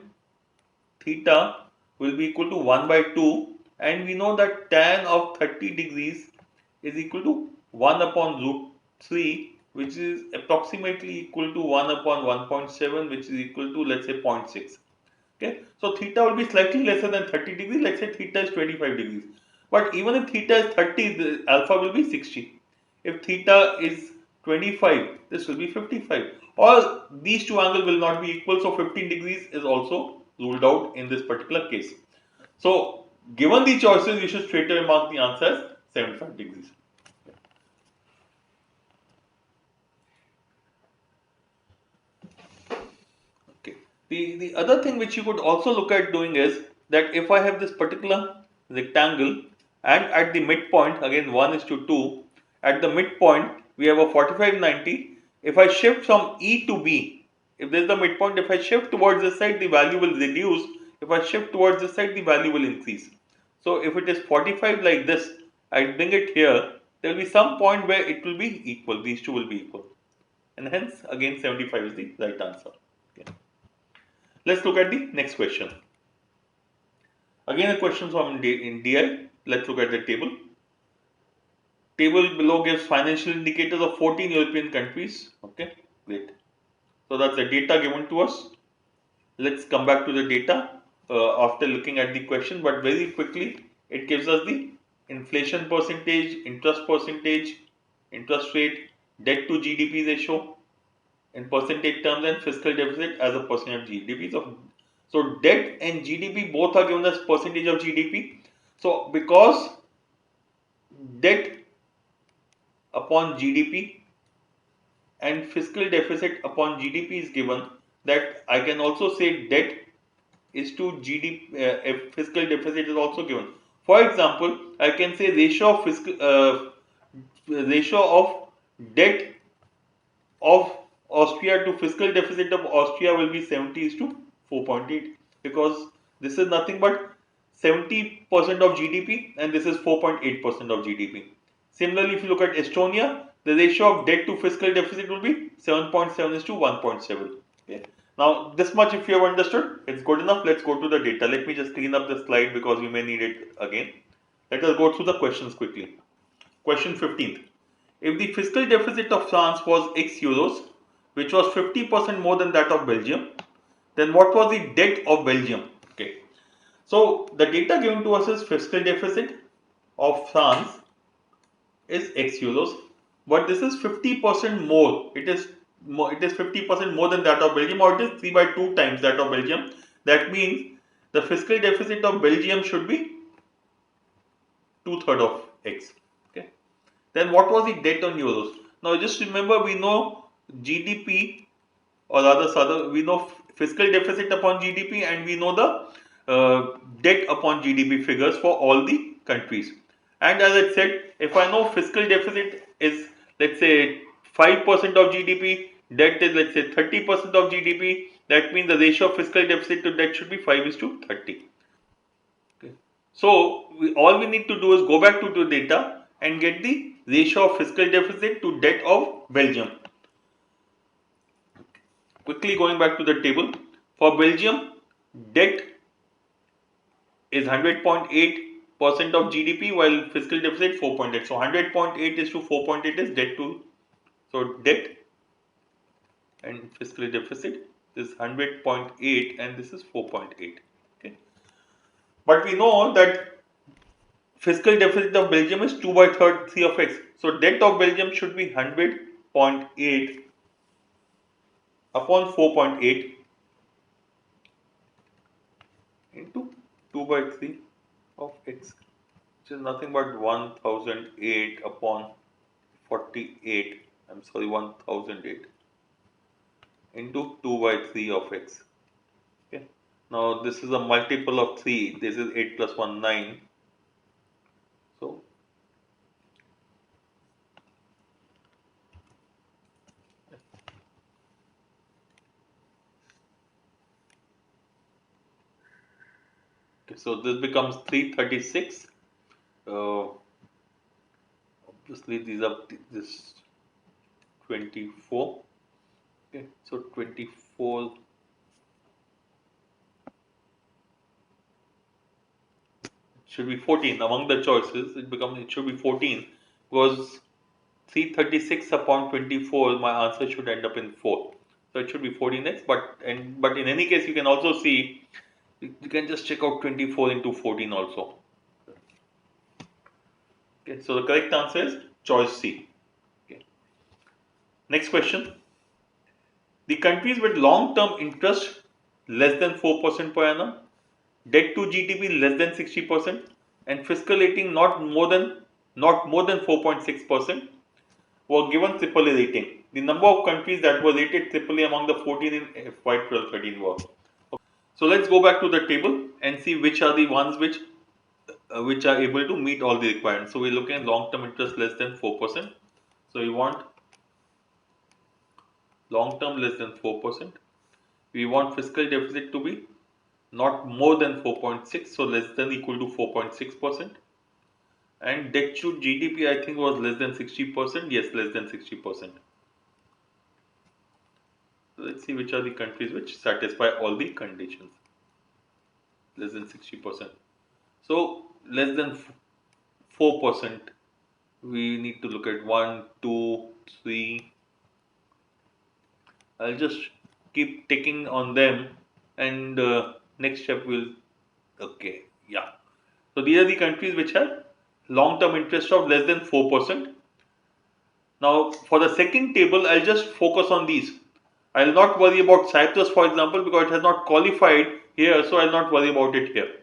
theta will be equal to 1 by 2, and we know that tan of 30 degrees is equal to 1 upon root 3, which is approximately equal to 1 upon 1.7, which is equal to, let's say, 0.6. Okay, so theta will be slightly lesser than 30 degrees. Let's say theta is 25 degrees. But even if theta is 30, the alpha will be 60. If theta is 25, this will be 55. Or these two angles will not be equal, so 15 degrees is also ruled out in this particular case. So, given the choices, you should straight away mark the answer as 75 degrees. Okay. The other thing which you could also look at doing is that if I have this particular rectangle and at the midpoint, again 1 is to 2, at the midpoint we have a 45-90. If I shift from E to B, if this is the midpoint, if I shift towards this side, the value will reduce. If I shift towards this side, the value will increase. So if it is 45 like this, I bring it here, there will be some point where it will be equal, these two will be equal. And hence again 75 is the right answer. Okay. Let's look at the next question. Again a question from in DI. Let's look at the table. Table below gives financial indicators of 14 European countries. Okay, great. So that's the data given to us. Let's come back to the data after looking at the question, but very quickly it gives us the inflation percentage, interest rate, debt to GDP ratio in percentage terms, and fiscal deficit as a percentage of GDP. So debt and GDP both are given as percentage of GDP. So because debt upon GDP and fiscal deficit upon GDP is given, that I can also say debt is to GDP if fiscal deficit is also given. For example, I can say ratio of debt of Austria to fiscal deficit of Austria will be 70 is to 4.8, because this is nothing but 70% of GDP and this is 4.8% of GDP. Similarly, if you look at Estonia, the ratio of debt to fiscal deficit will be 7.7 is to 1.7. Okay. Now, this much if you have understood, it's good enough. Let's go to the data. Let me just clean up the slide because we may need it again. Let us go through the questions quickly. Question 15th. If the fiscal deficit of France was X euros, which was 50% more than that of Belgium, then what was the debt of Belgium? Okay. So the data given to us is fiscal deficit of France is X euros, but this is 50% more. It is 50% more than that of Belgium, or it is 3 by 2 times that of Belgium. That means the fiscal deficit of Belgium should be 2/3 of X. Okay. Then what was the debt on euros? Now just remember, we know GDP, or rather we know fiscal deficit upon GDP, and we know the debt upon GDP figures for all the countries. And as I said, if I know fiscal deficit is, let's say, 5% of GDP, debt is, let's say, 30% of GDP, that means the ratio of fiscal deficit to debt should be 5 is to 30. Okay. So all we need to do is go back to the data and get the ratio of fiscal deficit to debt of Belgium. Quickly going back to the table, For Belgium, debt is 100.8% of GDP while fiscal deficit 4.8. So 100.8 is to 4.8 is debt to, so debt and fiscal deficit is 100.8 and this is 4.8. Okay. But we know that fiscal deficit of Belgium is 2 by 3 of x. So debt of Belgium should be 100.8 upon 4.8 into 2 by 3 of x, which is nothing but 1008 upon 48. I'm sorry, 1008 into 2 by 3 of x. Okay. Now this is a multiple of 3. This is 8 plus 1, 9. So okay, so this becomes 336. Obviously these are this 24. Okay, so 24 should be 14 among the choices. It should be 14 because 336 upon 24. My answer should end up in 4. So it should be 14x. But in any case, you can also see you can just check out 24 into 14 also. Okay, so the correct answer is choice C. Okay. Next question. The countries with long-term interest less than 4% per annum, debt to GDP less than 60%, and fiscal rating not more than 4.6% were given AAA rating. The number of countries that were rated AAA among the 14 in FY 12-13 were. So let's go back to the table and see which are the ones which are able to meet all the requirements. So we're looking at long-term interest less than 4%. So we want long-term less than 4%. We want fiscal deficit to be not more than 4.6, so less than equal to 4.6%. And debt to GDP I think was less than 60%. Yes, less than 60%. So let's see which are the countries which satisfy all the conditions. Less than 60%. So less than 4%. We need to look at 1, 2, 3. I'll just keep ticking on them, and next step will. Okay, yeah. So these are the countries which have long-term interest of less than 4%. Now for the second table, I'll just focus on these. I'll not worry about Cyprus, for example, because it has not qualified here, so I'll not worry about it here.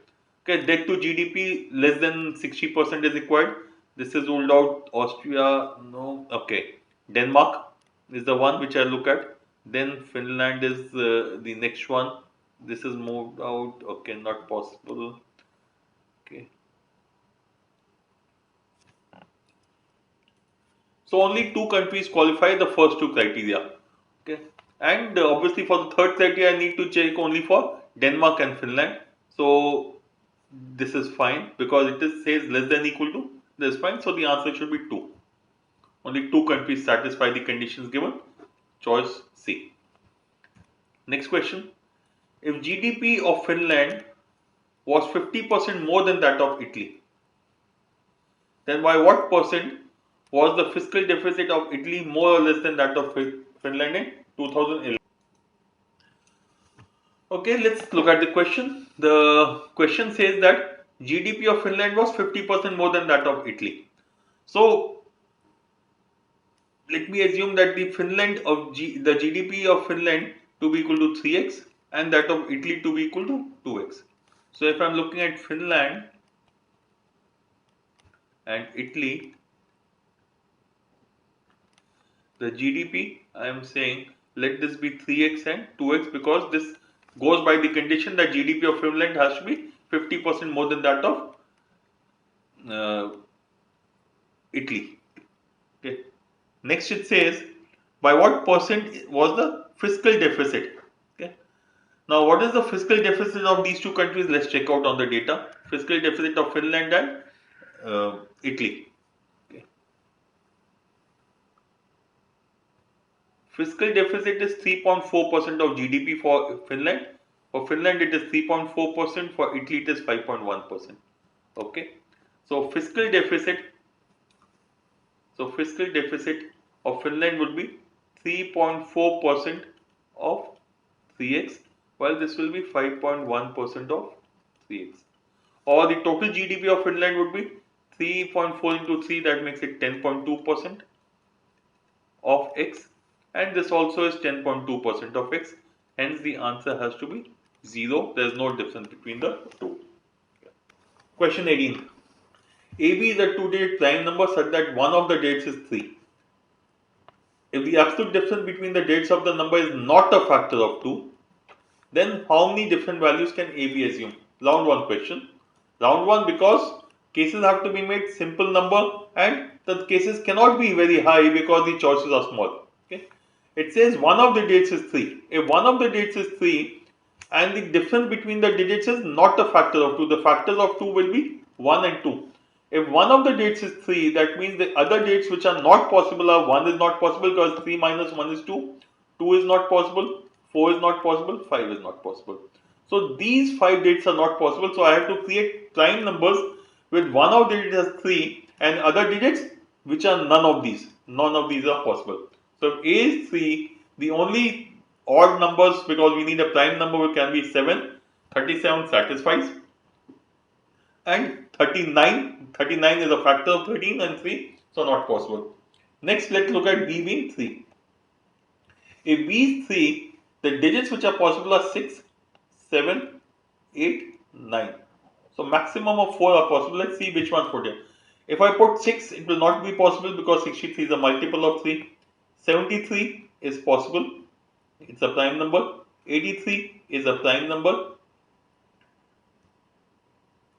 Okay, debt to GDP less than 60% is required. This is ruled out. Austria, no. Okay, Denmark is the one which I look at. Then Finland is the next one. This is moved out. Okay, not possible. Okay. So only two countries qualify the first two criteria. Okay, and obviously for the third criteria, I need to check only for Denmark and Finland. So this is fine because it is says less than equal to. This is fine. So the answer should be 2. Only two countries satisfy the conditions given. Choice C. Next question. If GDP of Finland was 50% more than that of Italy, then by what percent was the fiscal deficit of Italy more or less than that of Finland in 2011? Okay, let's look at the question. The question says that GDP of Finland was 50% more than that of Italy. So let me assume that the GDP of Finland to be equal to 3x and that of Italy to be equal to 2x. So if I'm looking at Finland and Italy, the GDP, I am saying let this be 3x and 2x because this goes by the condition that GDP of Finland has to be 50% more than that of uh, Italy. Okay. Next it says by what percent was the fiscal deficit. Okay. Now what is the fiscal deficit of these two countries? Let's check out on the data. Fiscal deficit of Finland and Italy. Okay. Fiscal deficit is 3.4% of GDP for Finland For Finland it is 3.4%, for Italy it is 5.1%. Okay. So fiscal deficit of Finland would be 3.4% of 3x, while this will be 5.1% of 3x. Or the total GDP of Finland would be 3.4 into 3, that makes it 10.2% of x, and this also is 10.2% of x. Hence the answer has to be 0. There is no difference between the two. Question 18. AB is a two-digit prime number such that one of the dates is 3. If the absolute difference between the dates of the number is not a factor of 2, then how many different values can AB assume? Round 1 question. Round 1 because cases have to be made simple number and the cases cannot be very high because the choices are small. Okay. It says one of the dates is 3. If one of the dates is 3 and the difference between the digits is not a factor of 2, the factors of 2 will be 1 and 2. If one of the dates is 3, that means the other dates which are not possible are 1 is not possible because 3 minus 1 is 2, 2 is not possible, 4 is not possible, 5 is not possible. So these 5 dates are not possible. So I have to create prime numbers with one of the digits as 3 and other digits which are none of these. None of these are possible. So if A is 3, the only odd numbers, because we need a prime number, can be 7, 37 satisfies, and 39 is a factor of 13 and 3, so not possible. Next, let's look at B being 3. If B is 3, the digits which are possible are 6, 7, 8, 9. So maximum of 4 are possible. Let's see which ones put in. If I put 6, it will not be possible because 63 is a multiple of 3. 73 is possible. It's a prime number. 83 is a prime number.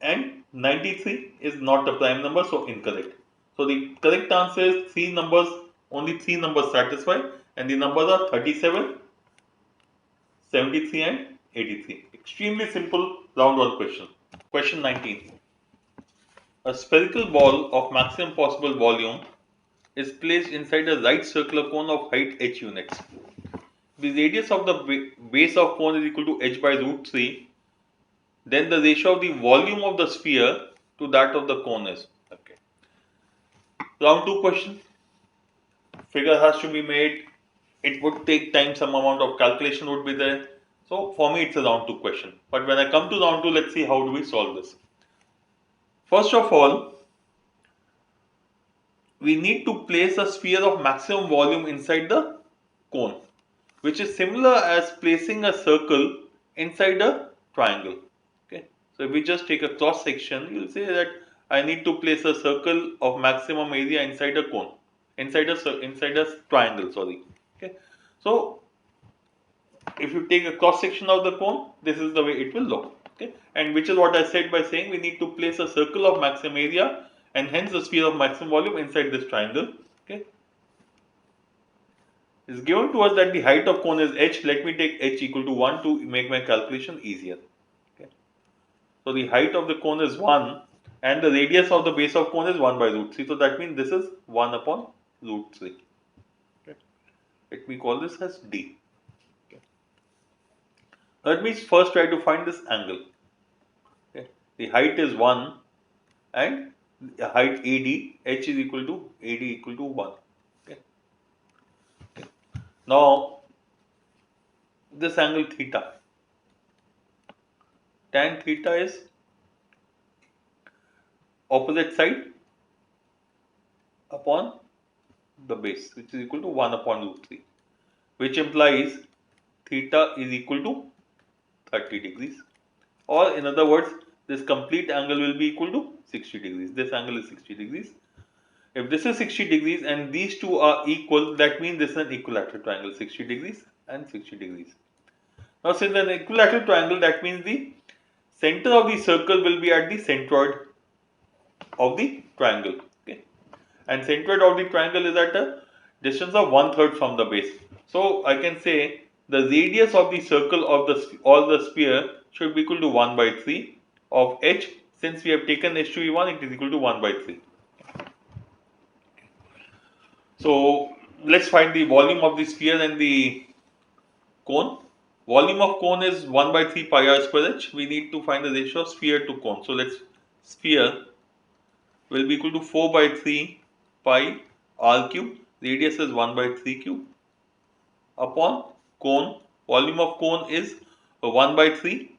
And 93 is not a prime number, so incorrect. So the correct answer is only 3 numbers satisfy, and the numbers are 37, 73 and 83. Extremely simple round 1 question. Question 19. A spherical ball of maximum possible volume is placed inside a right circular cone of height h units. The radius of the base of cone is equal to h by root 3. Then the ratio of the volume of the sphere to that of the cone is. Okay. Round 2 question. Figure has to be made. It would take time, some amount of calculation would be there. So for me it's a round 2 question. But when I come to round 2, let's see how do we solve this. First of all, we need to place a sphere of maximum volume inside the cone, which is similar as placing a circle inside a triangle. Okay. So if we just take a cross section, you'll say that I need to place a circle of maximum area inside a cone, inside a triangle. Sorry. Okay. So if you take a cross section of the cone, this is the way it will look. Okay. And which is what I said by saying we need to place a circle of maximum area and hence a sphere of maximum volume inside this triangle. Okay. It's given to us that the height of cone is h. Let me take h equal to 1 to make my calculation easier. Okay. So the height of the cone is 1 and the radius of the base of cone is 1 by root 3. So that means this is 1 upon root 3. Okay. Let me call this as d. Okay. Let me first try to find this angle. Okay. The height is 1 and the height AD, h is equal to AD equal to 1. Okay. Okay. Now, this angle theta, tan theta is opposite side upon the base, which is equal to 1 upon root 3, which implies theta is equal to 30 degrees, or in other words, this complete angle will be equal to 60 degrees. This angle is 60 degrees. If this is 60 degrees and these two are equal, that means this is an equilateral triangle, 60 degrees and 60 degrees. Now, since an equilateral triangle, that means the center of the circle will be at the centroid of the triangle. Okay, and centroid of the triangle is at a distance of 1/3 from the base. So I can say the radius of the circle of the sphere should be equal to 1 by 3 of h. Since we have taken h to be 1, it is equal to 1 by 3. So let's find the volume of the sphere and the cone. Volume of cone is 1 by 3 pi r square h. We need to find the ratio of sphere to cone. So let's, sphere will be equal to 4 by 3 pi r cube. Radius is 1 by 3 cube upon cone. Volume of cone is 1 by 3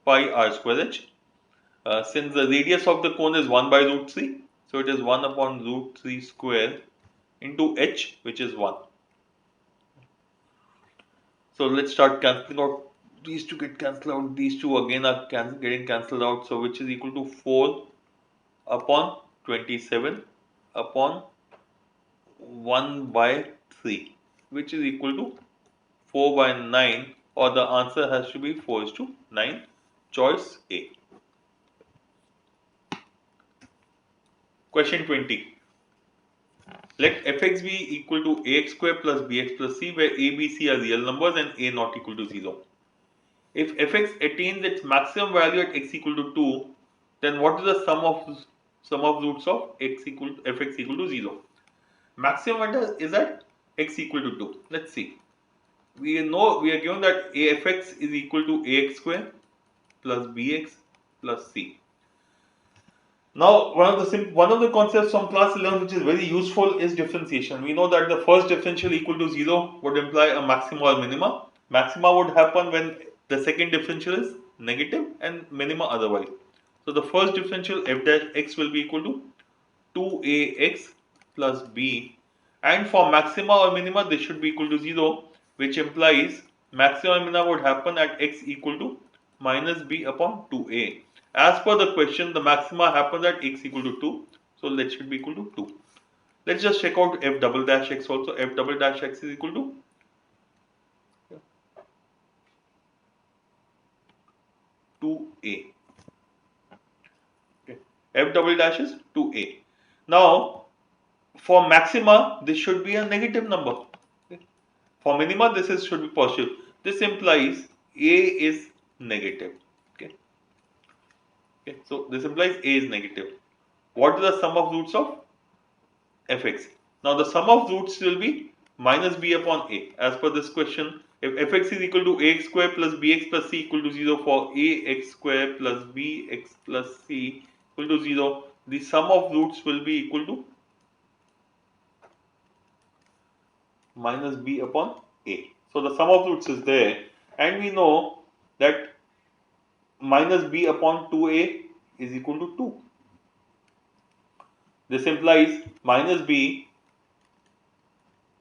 pi r square h. Since the radius of the cone is 1 by root 3, so it is 1 upon root 3 square into h, which is 1. So let's start cancelling out. These two get cancelled out. These two again are getting cancelled out. So which is equal to 4 upon 27 upon 1 by 3, which is equal to 4 by 9, or the answer has to be 4:9. Choice A. Question 20. Let fx be equal to ax square plus bx plus c, where a, b, c are real numbers and a not equal to 0. If fx attains its maximum value at x equal to 2, then what is the sum of roots of fx equal to 0? Maximum value is at x equal to 2. Let's see. We are given that fx is equal to ax square plus bx plus c. Now, one of the concepts from class 11 which is very useful is differentiation. We know that the first differential equal to 0 would imply a maxima or minima. Maxima would happen when the second differential is negative and minima otherwise. So the first differential f dash x will be equal to 2ax plus b, and for maxima or minima this should be equal to 0, which implies maxima or minima would happen at x equal to minus b upon 2a. As per the question, the maxima happens at x equal to 2, so that should be equal to 2. Let's just check out f double dash x also. F double dash x is equal to 2a. Okay. F double dash is 2a. Now, for maxima, this should be a negative number. Okay. For minima, this should be positive. This implies a is negative. Okay. Okay. So this implies a is negative. What is the sum of roots of fx? Now the sum of roots will be minus b upon a. As per this question, if fx is equal to ax square plus bx plus c equal to 0, for ax square plus bx plus c equal to 0, the sum of roots will be equal to minus b upon a. So the sum of roots is there, and we know that minus b upon 2a is equal to 2. This implies minus b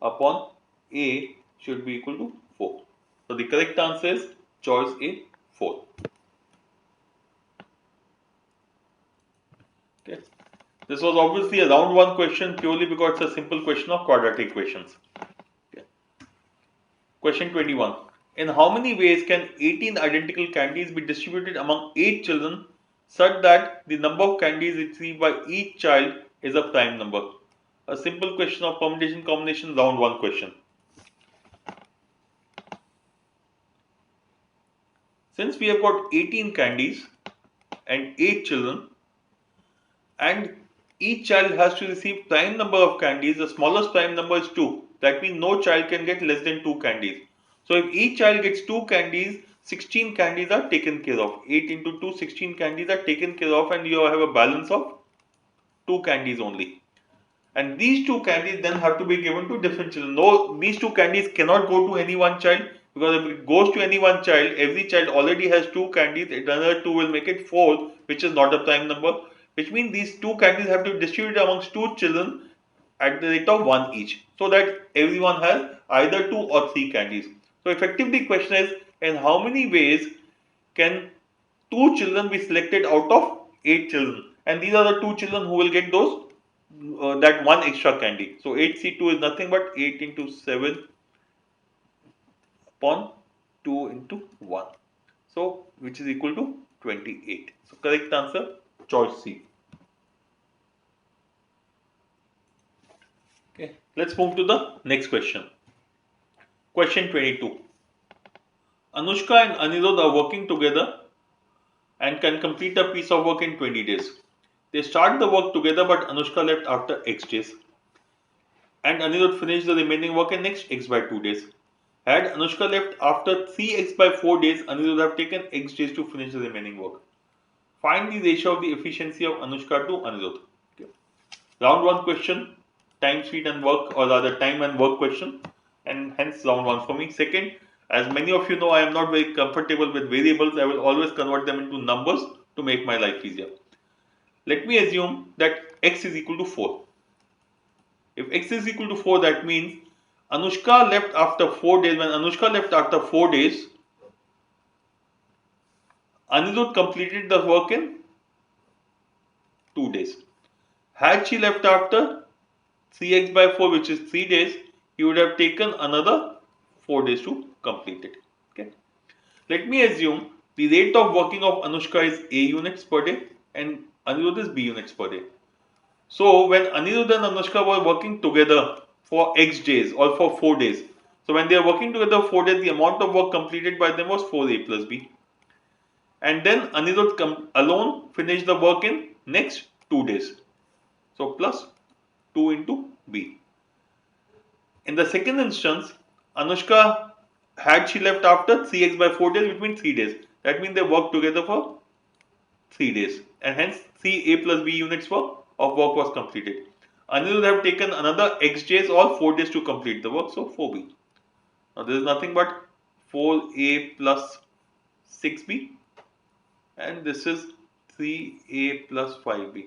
upon a should be equal to 4. So the correct answer is choice A, 4. Okay. This was obviously a round 1 question purely because it's a simple question of quadratic equations. Okay. Question 21. In how many ways can 18 identical candies be distributed among 8 children such that the number of candies received by each child is a prime number? A simple question of permutation combination, round 1 question. Since we have got 18 candies and 8 children, and each child has to receive prime number of candies, the smallest prime number is 2. That means no child can get less than 2 candies. So if each child gets 2 candies, 16 candies are taken care of. 8 into 2, 16 candies are taken care of, and you have a balance of 2 candies only. And these 2 candies then have to be given to different children. No, these 2 candies cannot go to any one child, because if it goes to any one child, every child already has 2 candies, another 2 will make it 4, which is not a prime number, which means these 2 candies have to be distributed amongst 2 children at the rate of 1 each, so that everyone has either 2 or 3 candies. So effectively the question is, in how many ways can 2 children be selected out of 8 children? And these are the 2 children who will get those that 1 extra candy. So 8C2 is nothing but 8 into 7 upon 2 into 1. So which is equal to 28. So correct answer, choice C. Okay, let's move to the next question. Question 22. Anushka and Anirudh are working together and can complete a piece of work in 20 days. They start the work together, but Anushka left after X days, and Anirudh finished the remaining work in next X by 2 days. Had Anushka left after 3x by 4 days, Anirudh would have taken x days to finish the remaining work. Find the ratio of the efficiency of Anushka to Anirudh. Okay. Round 1 question, time, speed and work, or rather time and work question, and hence round 1 for me. Second, as many of you know, I am not very comfortable with variables. I will always convert them into numbers to make my life easier. Let me assume that x is equal to 4. If x is equal to 4, that means Anushka left after 4 days. When Anushka left after 4 days, Anirudh completed the work in 2 days. Had she left after 3x by 4, which is 3 days, he would have taken another 4 days to complete it. Okay. Let me assume the rate of working of Anushka is A units per day and Anirudh is B units per day. So when Anirudh and Anushka were working together for X days or for 4 days, so when they are working together 4 days, the amount of work completed by them was 4A plus B. And then Anirudh alone finished the work in next 2 days. So plus 2 into B. In the second instance, Anushka, had she left after 3x by 4 days, which means 3 days. That means they worked together for 3 days. And hence 3A plus B units of work was completed. Anirudh would have taken another x days or 4 days to complete the work, so 4B. Now this is nothing but 4A plus 6B and this is 3A plus 5B.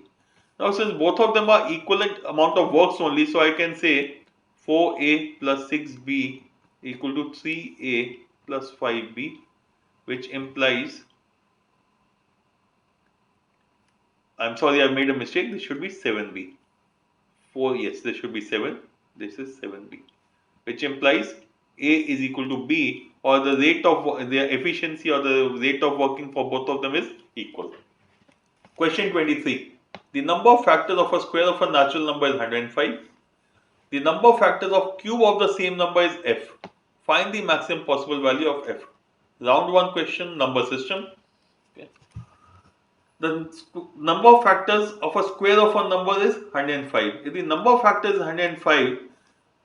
Now since both of them are equivalent amount of works only, so I can say 4A plus 6B equal to 3A plus 5B, which implies, I'm sorry, I made a mistake, this should be 7B. 4, yes, this should be 7, this is 7B, which implies A is equal to B, or the rate of their efficiency or the rate of working for both of them is equal. Question 23. The number of factors of a square of a natural number is 105. The number of factors of cube of the same number is f. Find the maximum possible value of f. Round 1 question, number system. Okay. The number of factors of a square of a number is 105. If the number of factors is 105,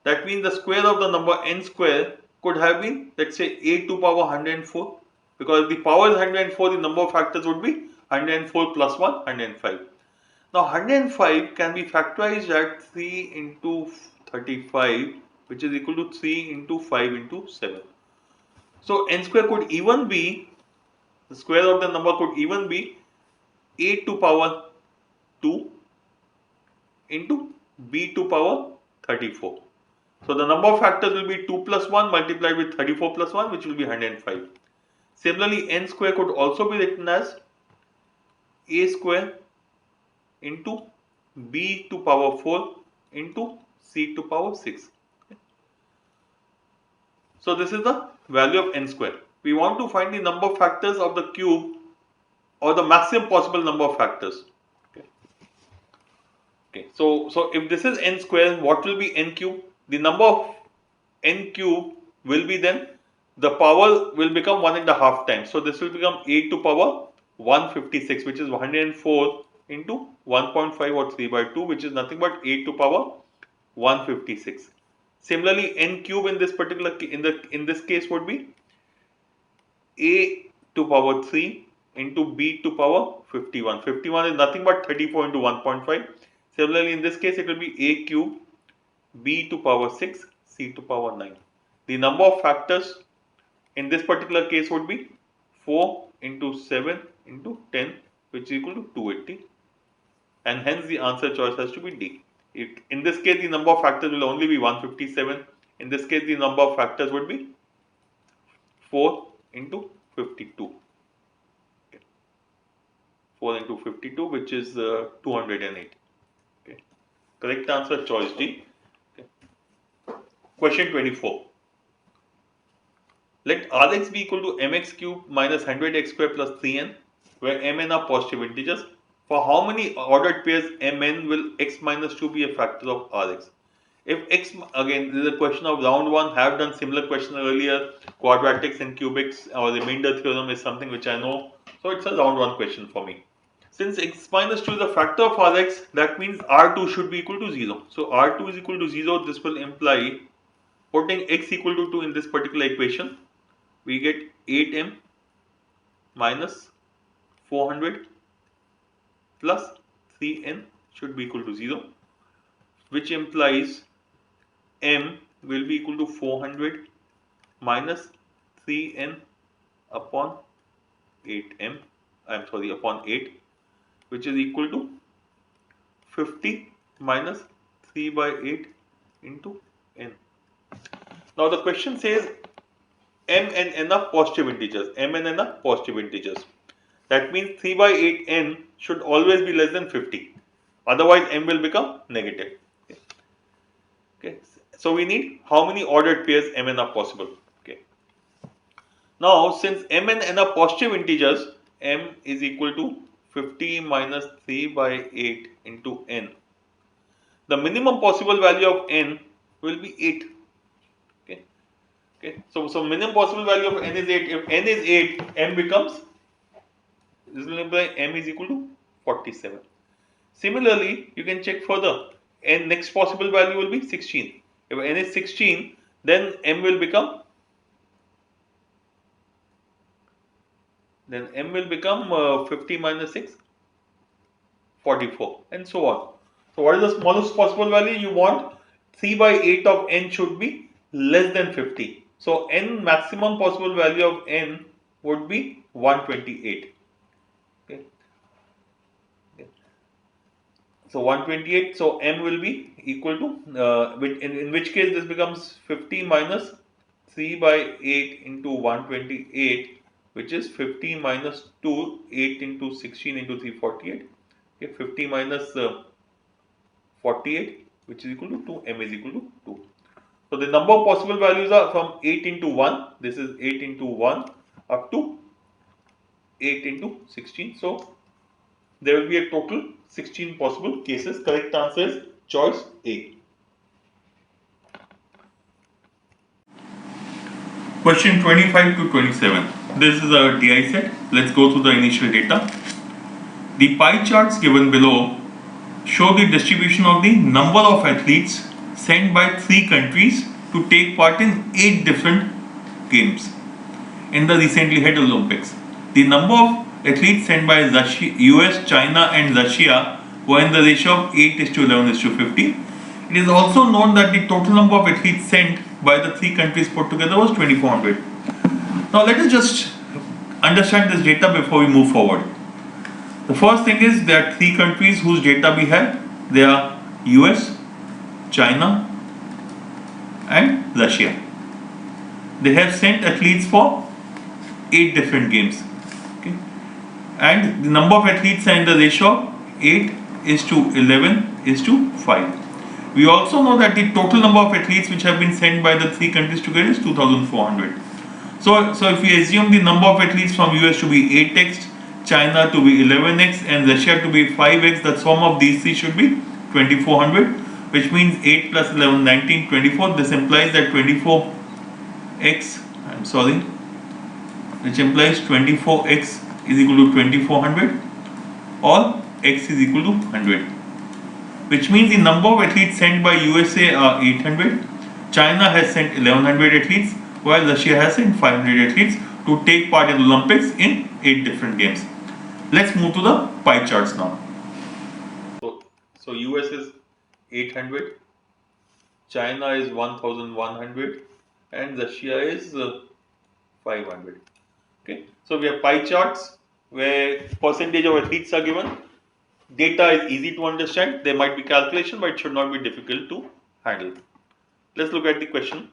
that means the square of the number n square could have been, let's say, a to power 104. Because if the power is 104, the number of factors would be 104 plus 1, 105. Now 105 can be factorized at 3 into 35, which is equal to 3 into 5 into 7. So n square could even be, the square of the number could even be a to power 2 into b to power 34. So the number of factors will be 2 plus 1 multiplied with 34 plus 1, which will be 105. Similarly, n square could also be written as a square into b to power 4 into c to power 6. So this is the value of n square. We want to find the number of factors of the cube or the maximum possible number of factors. Okay. So if this is n square, what will be n cube? The number of n cube will be then, the power will become 1.5 times. So this will become a to power 156, which is 104 into 1.5 or 3 by 2, which is nothing but a to power 156. Similarly, n cube in this particular in this case would be a to power 3 into b to power 51. 51 is nothing but 34 into 1.5. Similarly, in this case, it will be a cube, b to power 6, c to power 9. The number of factors in this particular case would be 4 into 7 into 10, which is equal to 280. And hence the answer choice has to be D. In this case, the number of factors will only be 157. In this case, the number of factors would be 4 into 52. Okay. 4 into 52, which is 208. Okay. Correct answer, choice D. Okay. Question 24. Let Rx be equal to mx cube minus 100x square plus 3n, where mn are positive integers. For how many ordered pairs mn will x minus 2 be a factor of Rx? If x, again, this is a question of round 1, have done similar question earlier. Quadratics and cubics or remainder theorem is something which I know. So it's a round 1 question for me. Since x minus 2 is a factor of Rx, that means R2 should be equal to 0. So R2 is equal to 0, this will imply Putting x equal to 2 in this particular equation, we get 8m minus 400 plus 3n should be equal to 0, which implies m will be equal to 400 minus 3n upon 8m, upon 8, which is equal to 50 minus 3 by 8 into n. Now the question says m and n are positive integers. M and n are positive integers. That means 3 by 8 n should always be less than 50. Otherwise m will become negative. Okay. So we need how many ordered pairs m and n are possible. Okay. Now since m and n are positive integers, m is equal to 50 minus 3 by 8 into n. The minimum possible value of n will be 8. Okay. Okay. So minimum possible value of n is 8. If n is 8, m becomes, this will imply m is equal to 47. Similarly, you can check further. N next possible value will be 16. If n is 16, then m will become 50 minus 6, 44, and so on. So what is the smallest possible value? You want 3 by 8 of n should be less than 50. So n maximum possible value of n would be 128. Okay. So 128. So m will be equal to in which case this becomes 50 minus 3 by 8 into 128, which is 50 minus 2, 8 into 16 into 348. Okay, 50 minus 48, which is equal to 2. M is equal to 2. So the number of possible values are from 8 into 1. This is 8 into 1 up to 8 into 16. So there will be a total 16 possible cases. Correct answer is choice A. Question 25 to 27. This is a DI set. Let's go through the initial data. The pie charts given below show the distribution of the number of athletes sent by 3 countries to take part in 8 different games in the recently held Olympics. The number of athletes sent by US, China and Russia were in the ratio of 8:11:50. It is also known that the total number of athletes sent by the 3 countries put together was 2400. Now let us just understand this data before we move forward. The first thing is there are 3 countries whose data we have. They are US, China and Russia. They have sent athletes for 8 different games. Okay. And the number of athletes are in the ratio of 8:11:5. We also know that the total number of athletes which have been sent by the 3 countries together is 2400. So if we assume the number of athletes from US to be 8x, China to be 11x and Russia to be 5x, the sum of these 3 should be 2400, which means 8 plus 11, 19, 24. This implies that 24x, which implies 24x is equal to 2400 or x is equal to 100. Which means the number of athletes sent by USA are 800, China has sent 1100 athletes, while Russia has sent 500 athletes to take part in the Olympics in 8 different games. Let's move to the pie charts now. So US is 800, China is 1100 and Russia is 500. Okay, so we have pie charts where percentage of athletes are given. Data is easy to understand. There might be calculation, but it should not be difficult to handle. Let's look at the question.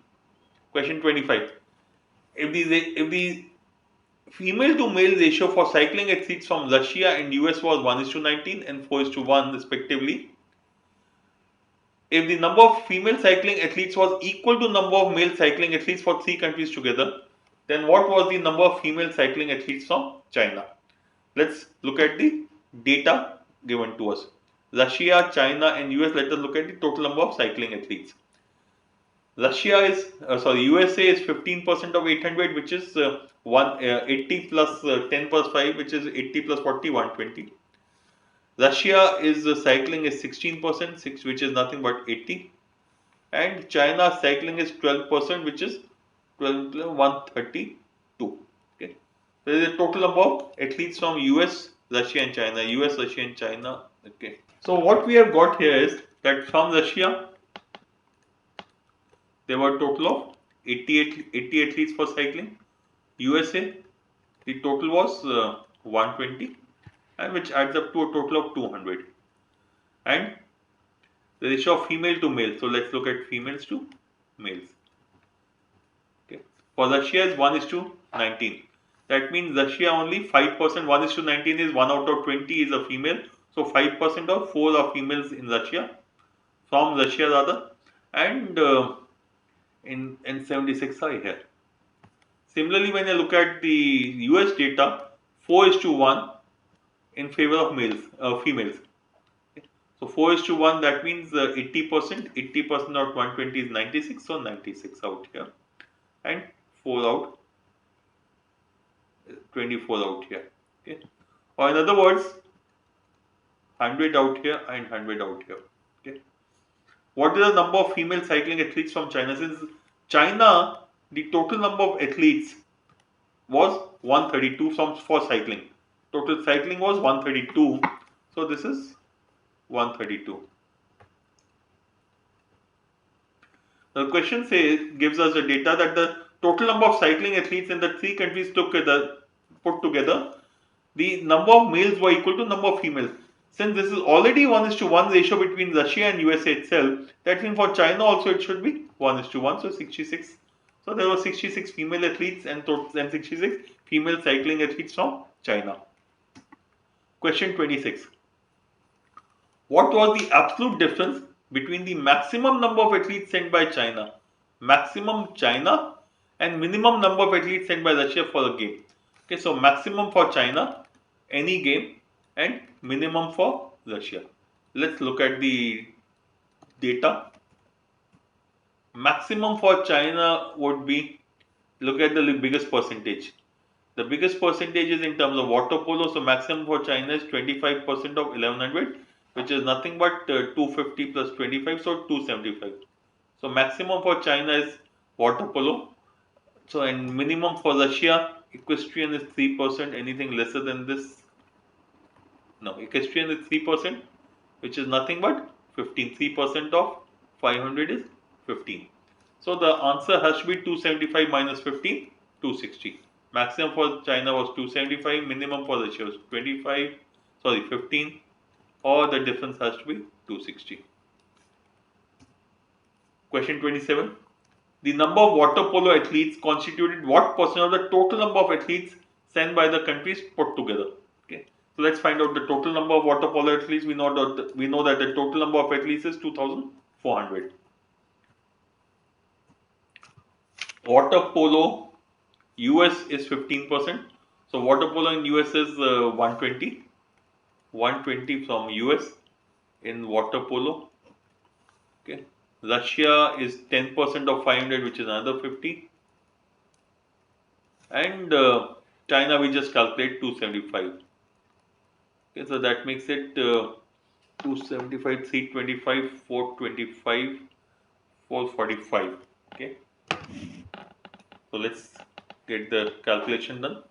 Question 25. If the female to male ratio for cycling athletes from Russia and US was 1:19 and 4:1 respectively, if the number of female cycling athletes was equal to number of male cycling athletes for 3 countries together, then what was the number of female cycling athletes from China? Let's look at the data given to us. Russia, China and US, let us look at the total number of cycling athletes. USA is 15% of 800, which is 80 plus 10 plus 5, which is 80 plus 40, 120. Russia is cycling is 16%, which is nothing but 80. and China cycling is 12%, which is 132. Okay. There is a total number of athletes from US, Russia and China. US, Russia and China. Okay. So what we have got here is that from Russia there were a total of 80 athletes for cycling. USA the total was 120, and which adds up to a total of 200. And the ratio of female to male. So let's look at females to males. Okay. For Russia is 1 is to 19. That means Russia only 5%, 1 is to 19 is 1 out of 20 is a female. So 5% or 4 are females in Russia, from Russia rather, and in 76 are here. Similarly, when you look at the US data, 4 is to 1 in favor of females. So 4 is to 1, that means 80%, 80% of 120 is 96, so 96 out here, and 4 out, 24 out here. Okay. Or in other words, 100 out here and 100 out here. Okay. What is the number of female cycling athletes from China? Since China, the total number of athletes was 132 for cycling. Total cycling was 132. So this is 132. The question gives us the data that the total number of cycling athletes in the three countries put together, the number of males were equal to number of females. Since this is already 1 is to 1 ratio between Russia and USA itself, that means for China also it should be 1 is to 1, so 66. So there were 66 female athletes and 66 female cycling athletes from China. Question 26. What was the absolute difference between the maximum number of athletes sent by China, maximum China, and minimum number of athletes sent by Russia for a game? Okay, so maximum for China, any game, and minimum for Russia. Let's look at the data. Maximum for China would be, look at the biggest percentage. The biggest percentage is in terms of water polo, so maximum for China is 25% of 1100, which is nothing but 250 plus 25, so 275. So maximum for China is water polo. So and minimum for Russia, equestrian is 3%, anything lesser than this, no, equestrian is 3%, which is nothing but 15. 3% of 500 is 15. So the answer has to be 275 minus 15, 260. Maximum for China was 275, minimum for Russia was 15, or the difference has to be 260. Question 27. The number of water polo athletes constituted what percent of the total number of athletes sent by the countries put together? Okay. So let's find out the total number of water polo athletes. We know that the total number of athletes is 2,400. Water polo US is 15%. So water polo in US is 120. 120 from US in water polo. Okay. Russia is 10% of 500, which is another 50. And China we just calculate 275. Okay, so that makes it 275, 325, 425, 445. Okay. So let's get the calculation done.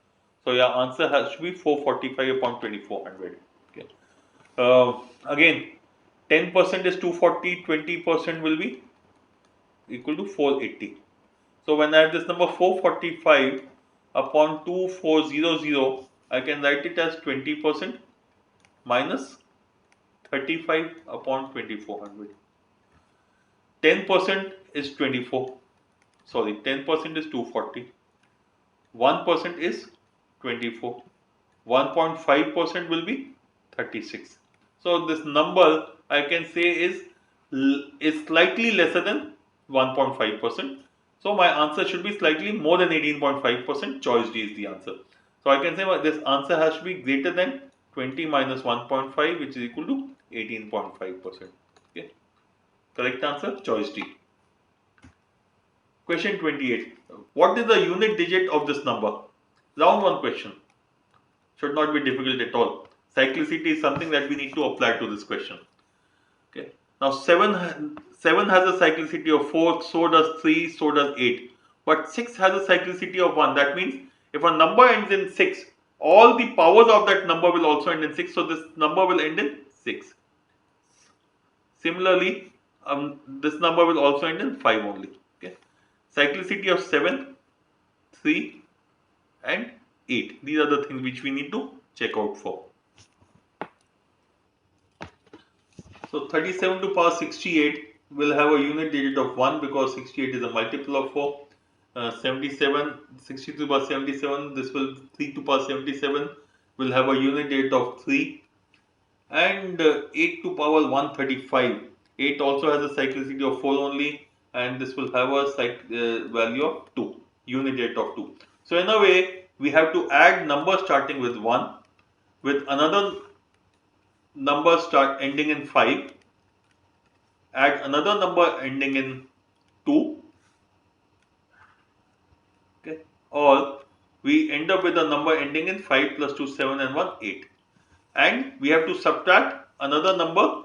So your answer has to be 445 upon 2400. Okay. Again, 10% is 240, 20% will be equal to 480. So when I have this number 445 upon 2400, I can write it as 20% minus 35 upon 2400. 10% is 24. Sorry, 10% is 240. 1% is 24. 1.5% will be 36. So this number I can say is slightly lesser than 1.5%. So my answer should be slightly more than 18.5%. Choice D is the answer. So I can say this answer has to be greater than 20 minus 1.5, which is equal to 18.5%. Okay. Correct answer, choice D. Question 28. What is the unit digit of this number? Round one question. Should not be difficult at all. Cyclicity is something that we need to apply to this question. Okay. Now 7 7 has a cyclicity of 4, so does 3, so does 8. But 6 has a cyclicity of 1. That means if a number ends in 6, all the powers of that number will also end in 6. So this number will end in 6. Similarly, this number will also end in 5 only. Okay. Cyclicity of 7, 3 and 8. These are the things which we need to check out for. So 37 to power 68 will have a unit digit of 1 because 68 is a multiple of 4. 60 to the power 77, this will 3 to power 77 will have a unit digit of 3. And 8 to power 135. 8 also has a cyclicity of 4 only, and this will have a value of 2, unit digit of 2. So in a way, we have to add numbers starting with 1 with another number ending in 5, add another number ending in 2, okay, or we end up with a number ending in 5 plus 2, 7 and 1, 8. And we have to subtract another number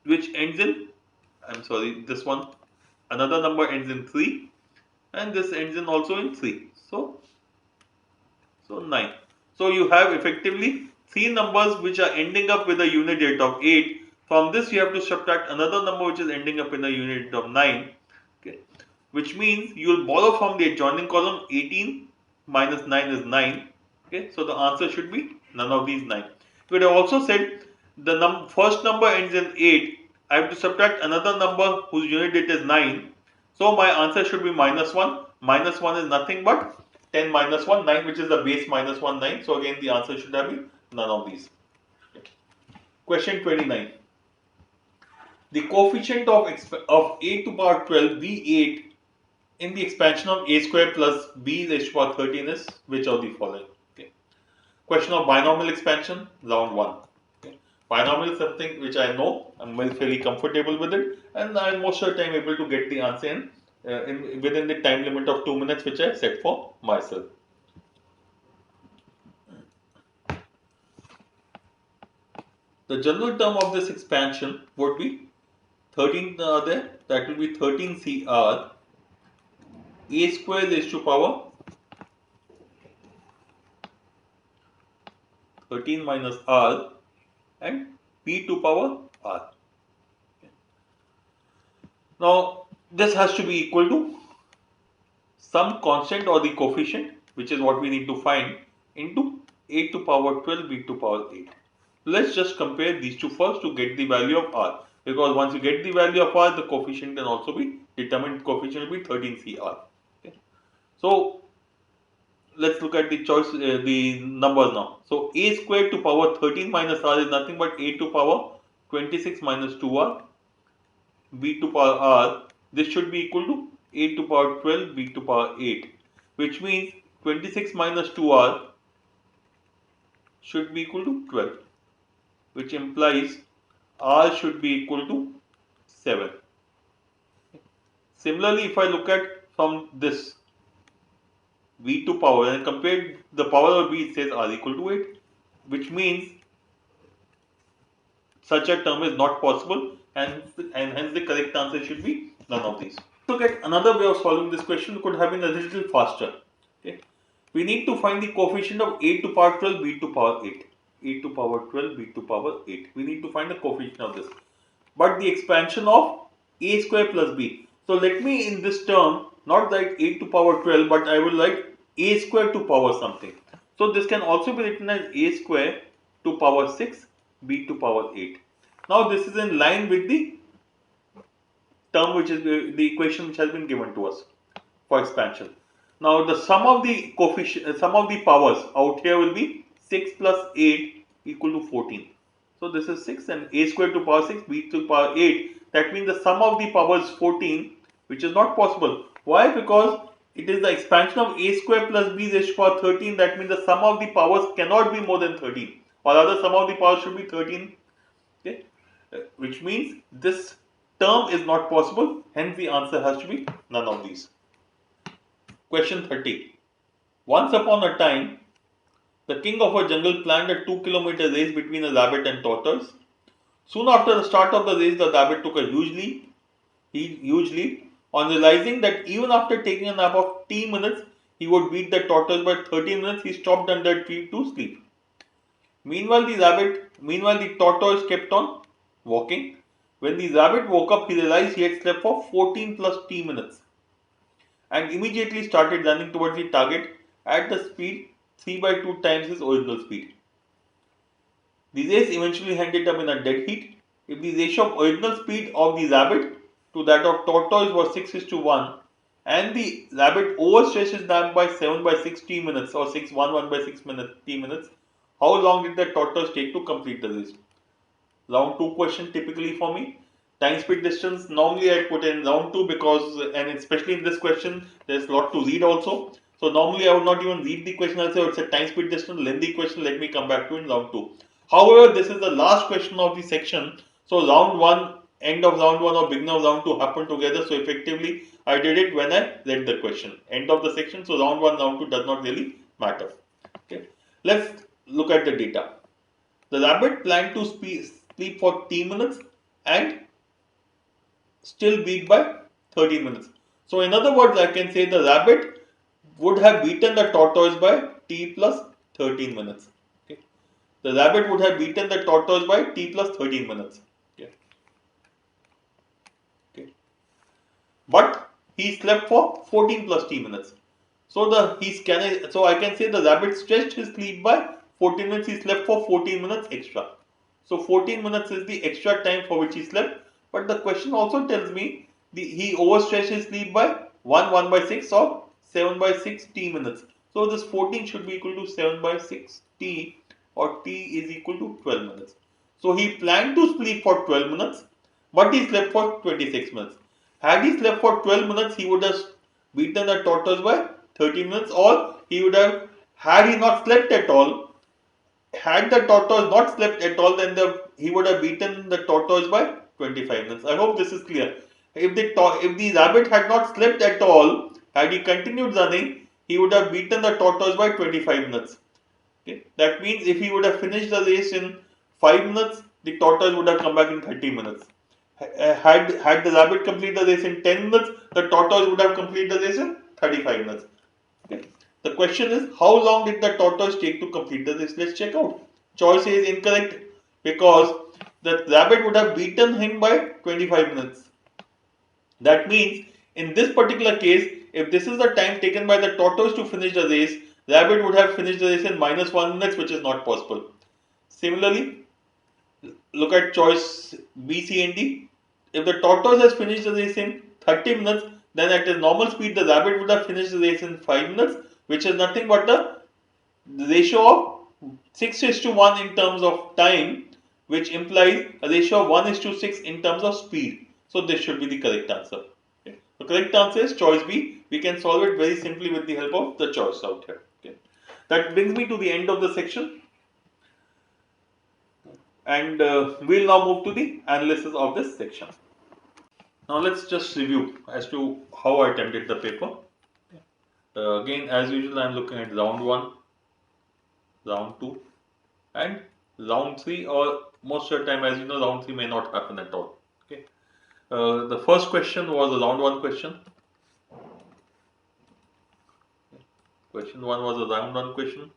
which ends in, this one, another number ends in 3 and this ends in also in 3. So 9. So you have effectively 3 numbers which are ending up with a unit digit of 8. From this you have to subtract another number which is ending up in a unit digit of 9. Okay. Which means you will borrow from the adjoining column. 18 minus 9 is 9. Okay. So the answer should be none of these 9. We have also said the first number ends in 8. I have to subtract another number whose unit digit is 9. So my answer should be minus 1. Minus 1 is nothing but 10 minus 1, 9, which is the base minus 1, 9. So again the answer should have been none of these. Question 29. The coefficient of a to power 12 b8 in the expansion of a square plus b raised to power 13 is which of the following? Okay. Question of binomial expansion, round 1. Okay. Binomial is something which I know, I'm fairly comfortable with it, and I'm most of the time able to get the answer within the time limit of 2 minutes which I set for myself. The general term of this expansion would be 13 there, that will be 13 CR a square raised to power 13 minus r and p to power r. Now this has to be equal to some constant or the coefficient, which is what we need to find, into a to power 12 b to power 8. Let's just compare these two first to get the value of r, because once you get the value of r, the coefficient can also be determined. Coefficient will be 13 CR. Okay. So let's look at the the numbers now. So a squared to power 13 minus r is nothing but a to power 26 minus 2r, b to power r. This should be equal to a to power 12, b to power 8, which means 26 minus 2r should be equal to 12, which implies r should be equal to 7. Similarly, if I look at from this b to power and compare the power of b, it says r equal to 8, which means such a term is not possible, and hence the correct answer should be none of these. Look at another way of solving this question. Could have been a little faster. Okay. We need to find the coefficient of a to power 12 b to power 8. A to power 12 b to power 8. We need to find the coefficient of this. But the expansion of a square plus b. So let me in this term not write a to power 12, but I will write a square to power something. So this can also be written as a square to power 6 b to power 8. Now this is in line with the term which is the equation which has been given to us for expansion. Now the sum of the coefficient, sum of the powers out here will be 6 plus 8 equal to 14. So this is 6 and a square to power 6 b to power 8. That means the sum of the powers 14, which is not possible. Why? Because it is the expansion of a square plus b raised to power 13. That means the sum of the powers cannot be more than 13, or rather sum of the powers should be 13. Okay, which means this term is not possible. Hence the answer has to be none of these. Question 30. Once upon a time, the king of a jungle planned a 2-kilometer race between a rabbit and tortoise. Soon after the start of the race, the rabbit took a huge leap. On realizing that even after taking a nap of 10 minutes, he would beat the tortoise by 13 minutes, he stopped under a tree to sleep. Meanwhile, the tortoise kept on walking. When the rabbit woke up, he realized he had slept for 14 plus 10 minutes and immediately started running towards the target at the speed 3 by 2 times his original speed. The race eventually ended up in a dead heat. If the ratio of original speed of the rabbit to that of tortoise was 6 is to 1 and the rabbit overstretched his nap by 7 by 60 minutes or 1 by 6 minutes, 3 minutes, how long did the tortoise take to complete the race? Round 2 question typically for me. Time, speed, distance, normally I put in round 2 because, and especially in this question, there's a lot to read also. So normally I would not even read the question, I'll say it's a time, speed, distance, lengthy question, let me come back to in round 2. However, this is the last question of the section. So round 1, end of round 1 or beginning of round 2 happen together. So effectively, I did it when I read the question. End of the section, so round 1, round 2 does not really matter. Okay. Let's look at the data. The rabbit planned to sleep for 10 minutes and still beat by 30 minutes. So in other words, I can say the rabbit would have beaten the tortoise by t plus 13 minutes. Okay. The rabbit would have beaten the tortoise by t plus 13 minutes. Okay. Okay. But he slept for 14 plus t minutes. So I can say the rabbit stretched his sleep by 14 minutes. He slept for 14 minutes extra. So 14 minutes is the extra time for which he slept. But the question also tells me he overstretched his sleep by 1 by 6 or 7 by 6 t minutes. So this 14 should be equal to 7 by 6 t or t is equal to 12 minutes. So he planned to sleep for 12 minutes but he slept for 26 minutes. Had he slept for 12 minutes, he would have beaten the tortoise by 30 minutes, or he would have, had he not slept at all, had the tortoise not slept at all, then he would have beaten the tortoise by 25 minutes. I hope this is clear. If the rabbit had not slept at all, had he continued running, he would have beaten the tortoise by 25 minutes. Okay. That means if he would have finished the race in 5 minutes, the tortoise would have come back in 30 minutes. Had the rabbit completed the race in 10 minutes, the tortoise would have completed the race in 35 minutes. Okay. The question is, how long did the tortoise take to complete the race? Let's check out. Choice A is incorrect because the rabbit would have beaten him by 25 minutes. That means in this particular case, if this is the time taken by the tortoise to finish the race, the rabbit would have finished the race in minus 1 minutes, which is not possible. Similarly, look at choice B, C and D. If the tortoise has finished the race in 30 minutes, then at his normal speed the rabbit would have finished the race in 5 minutes, which is nothing but the ratio of 6 is to 1 in terms of time, which implies a ratio of 1 is to 6 in terms of speed. So this should be the correct answer. Okay. The correct answer is choice B. We can solve it very simply with the help of the choice out here. Okay. That brings me to the end of the section. And we'll now move to the analysis of this section. Now let's just review as to how I attempted the paper. Again, as usual, I am looking at round 1, round 2 and round 3, or most of the time, as you know, round 3 may not happen at all. Okay. The first question was a round 1 question. Question 1 was a round 1 question.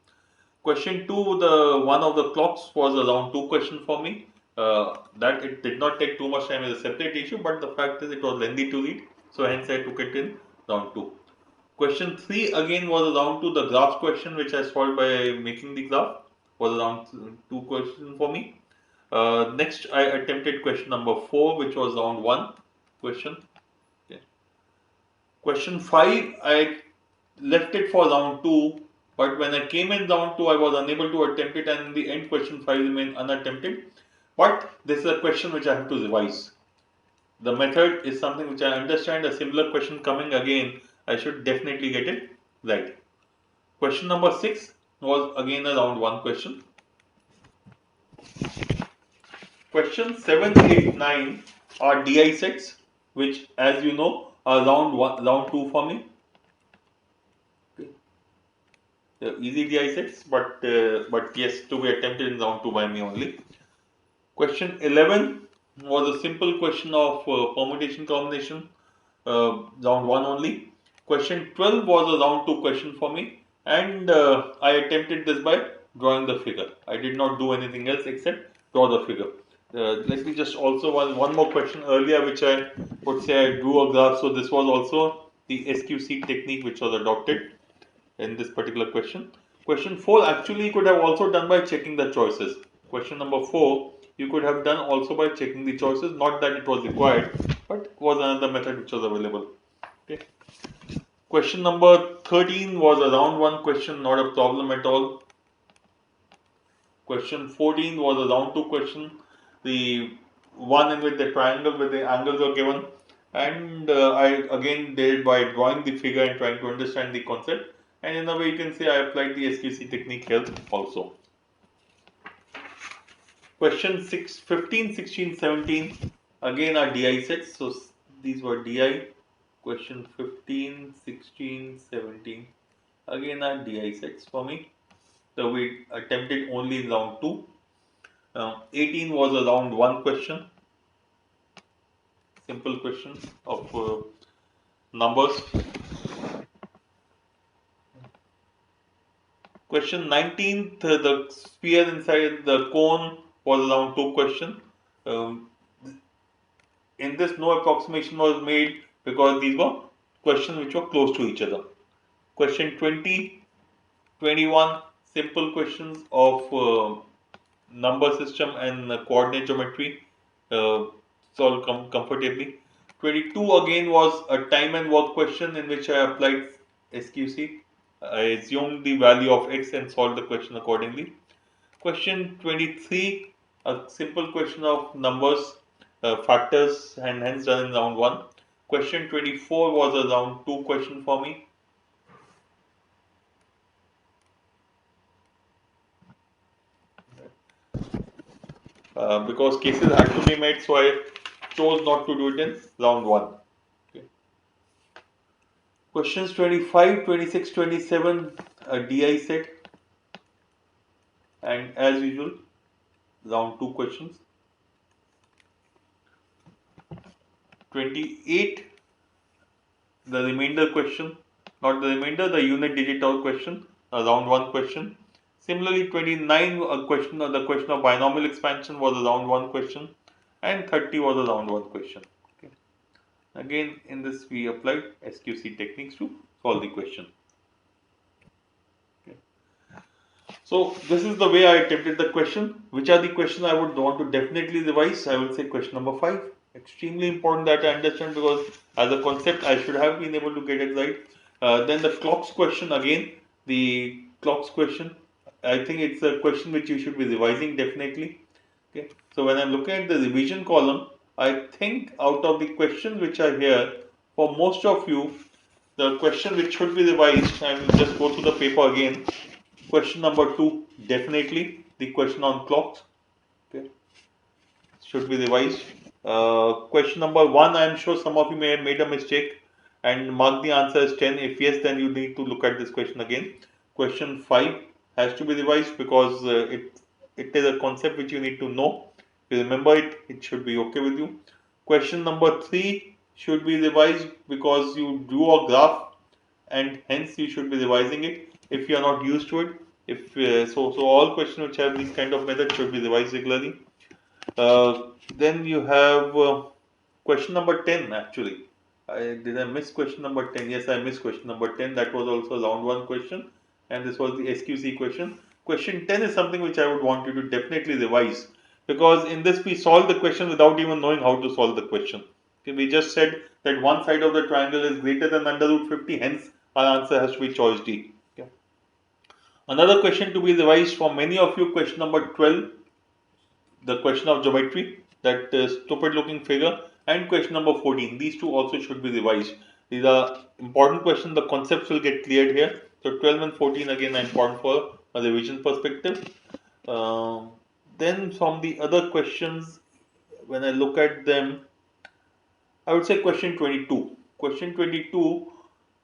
Question 2, the one of the clocks was a round 2 question for me. That it did not take too much time as a separate issue, but the fact is it was lengthy to read, so hence I took it in round 2. Question 3 again was a round 2, the graphs question which I solved by making the graph was a round 2 question for me. Next I attempted question number 4, which was round 1 question. Okay. Question 5 I left it for round 2, but when I came in round 2 I was unable to attempt it, and in the end question 5 remained unattempted. But this is a question which I have to revise. The method is something which I understand. A similar question coming again, I should definitely get it right. Question number 6 was again a round 1 question. Question 7, 8, 9 are DI sets, which as you know are round 2 for me. Easy DI sets, but yes, to be attempted in round 2 by me only. Question 11 was a simple question of permutation combination, round 1 only. Question 12 was a round 2 question for me, and I attempted this by drawing the figure. I did not do anything else except draw the figure. Let me just also one more question earlier, which I would say I drew a graph. So this was also the SQC technique which was adopted in this particular question. Question 4 actually you could have also done by checking the choices. Question number 4 you could have done also by checking the choices, not that it was required, but was another method which was available. Okay. Question number 13 was a round 1 question, not a problem at all. Question 14 was a round 2 question, the one in which the triangle with the angles are given, and I again did it by drawing the figure and trying to understand the concept, and in a way you can say I applied the SQC technique here also. Question 6, 15, 16, 17 again are DI sets, so these were DI. Question 15, 16, 17 again are DI sets for me. So we attempted only in round 2. 18 was a round 1 question, simple question of numbers. Question 19th, the sphere inside the cone was a round 2 question. In this, no approximation was made because these were questions which were close to each other. Question 20, 21, simple questions of number system and coordinate geometry, solved comfortably. 22 again was a time and work question in which I applied SQC. I assumed the value of x and solved the question accordingly. Question 23, a simple question of numbers, factors, and hence done in round 1. Question 24 was a round 2 question for me. Because cases had to be made, so I chose not to do it in round 1. Okay. Questions 25, 26, 27, a DI set, and as usual, round 2 questions. 28, the remainder question, not the remainder, the unit digit out question, a round 1 question. Similarly, 29, a question, the question of binomial expansion was a round 1 question, and 30 was a round 1 question. Okay. Again, in this we applied SQC techniques to solve the question. Okay. So this is the way I attempted the question. Which are the questions I would want to definitely revise? I will say question number 5. Extremely important that I understand, because as a concept I should have been able to get it right. Then the clocks question, again the clocks question, I think it's a question which you should be revising definitely. Okay. So when I'm looking at the revision column, I think out of the questions which are here, for most of you, the question which should be revised, I will just go through the paper again. Question number 2, definitely the question on clocks. Okay. Should be revised. Question number 1, I am sure some of you may have made a mistake and mark the answer as 10. If yes, then you need to look at this question again. Question 5 has to be revised because it is a concept which you need to know. If you remember it, it should be okay with you. Question number 3 should be revised because you drew a graph and hence you should be revising it if you are not used to it. If so all questions which have these kind of methods should be revised regularly. Then you have question number 10 actually. Did I miss question number 10? Yes, I missed question number 10. That was also round 1 question, and this was the SQC question. Question 10 is something which I would want you to definitely revise, because in this we solve the question without even knowing how to solve the question. Okay, we just said that one side of the triangle is greater than under root 50, hence our answer has to be choice D. Okay. Another question to be revised for many of you, question number 12, the question of geometry, that stupid looking figure, and question number 14. These two also should be revised. These are important questions. The concepts will get cleared here. So 12 and 14 again are important for a revision perspective. Then from the other questions, when I look at them, I would say question 22. Question 22,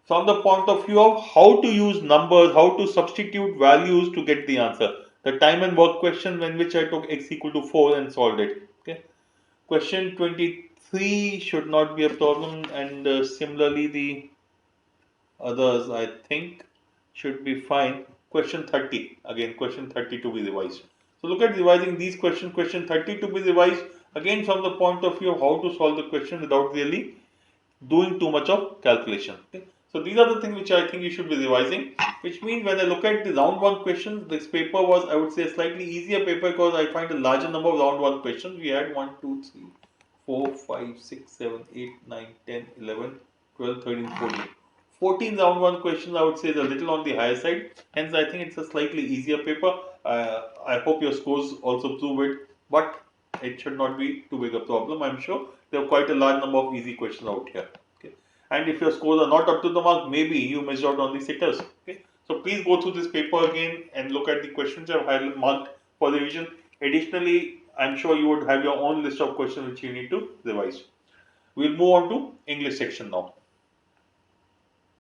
from the point of view of how to use numbers, how to substitute values to get the answer. the time and work question in which I took x equal to 4 and solved it. Okay. Question 23 should not be a problem, and similarly the others I think should be fine. Question 30, again question 30 to be revised. So look at revising these questions. Question 30 to be revised again from the point of view of how to solve the question without really doing too much of calculation. Okay. So these are the things which I think you should be revising, which means when I look at the round 1 questions, this paper was, I would say, a slightly easier paper because I find a larger number of round 1 questions. We had 1, 2, 3, 4, 5, 6, 7, 8, 9, 10, 11, 12, 13, 14. 14 round 1 questions I would say is a little on the higher side. Hence, I think it's a slightly easier paper. I hope your scores also prove it, but it should not be too big a problem. I'm sure there are quite a large number of easy questions out here. Okay. And if your scores are not up to the mark, maybe you missed out on the sitters. Okay. So please go through this paper again and look at the questions I've highlighted marked for revision. Additionally, I'm sure you would have your own list of questions which you need to revise. We'll move on to English section now.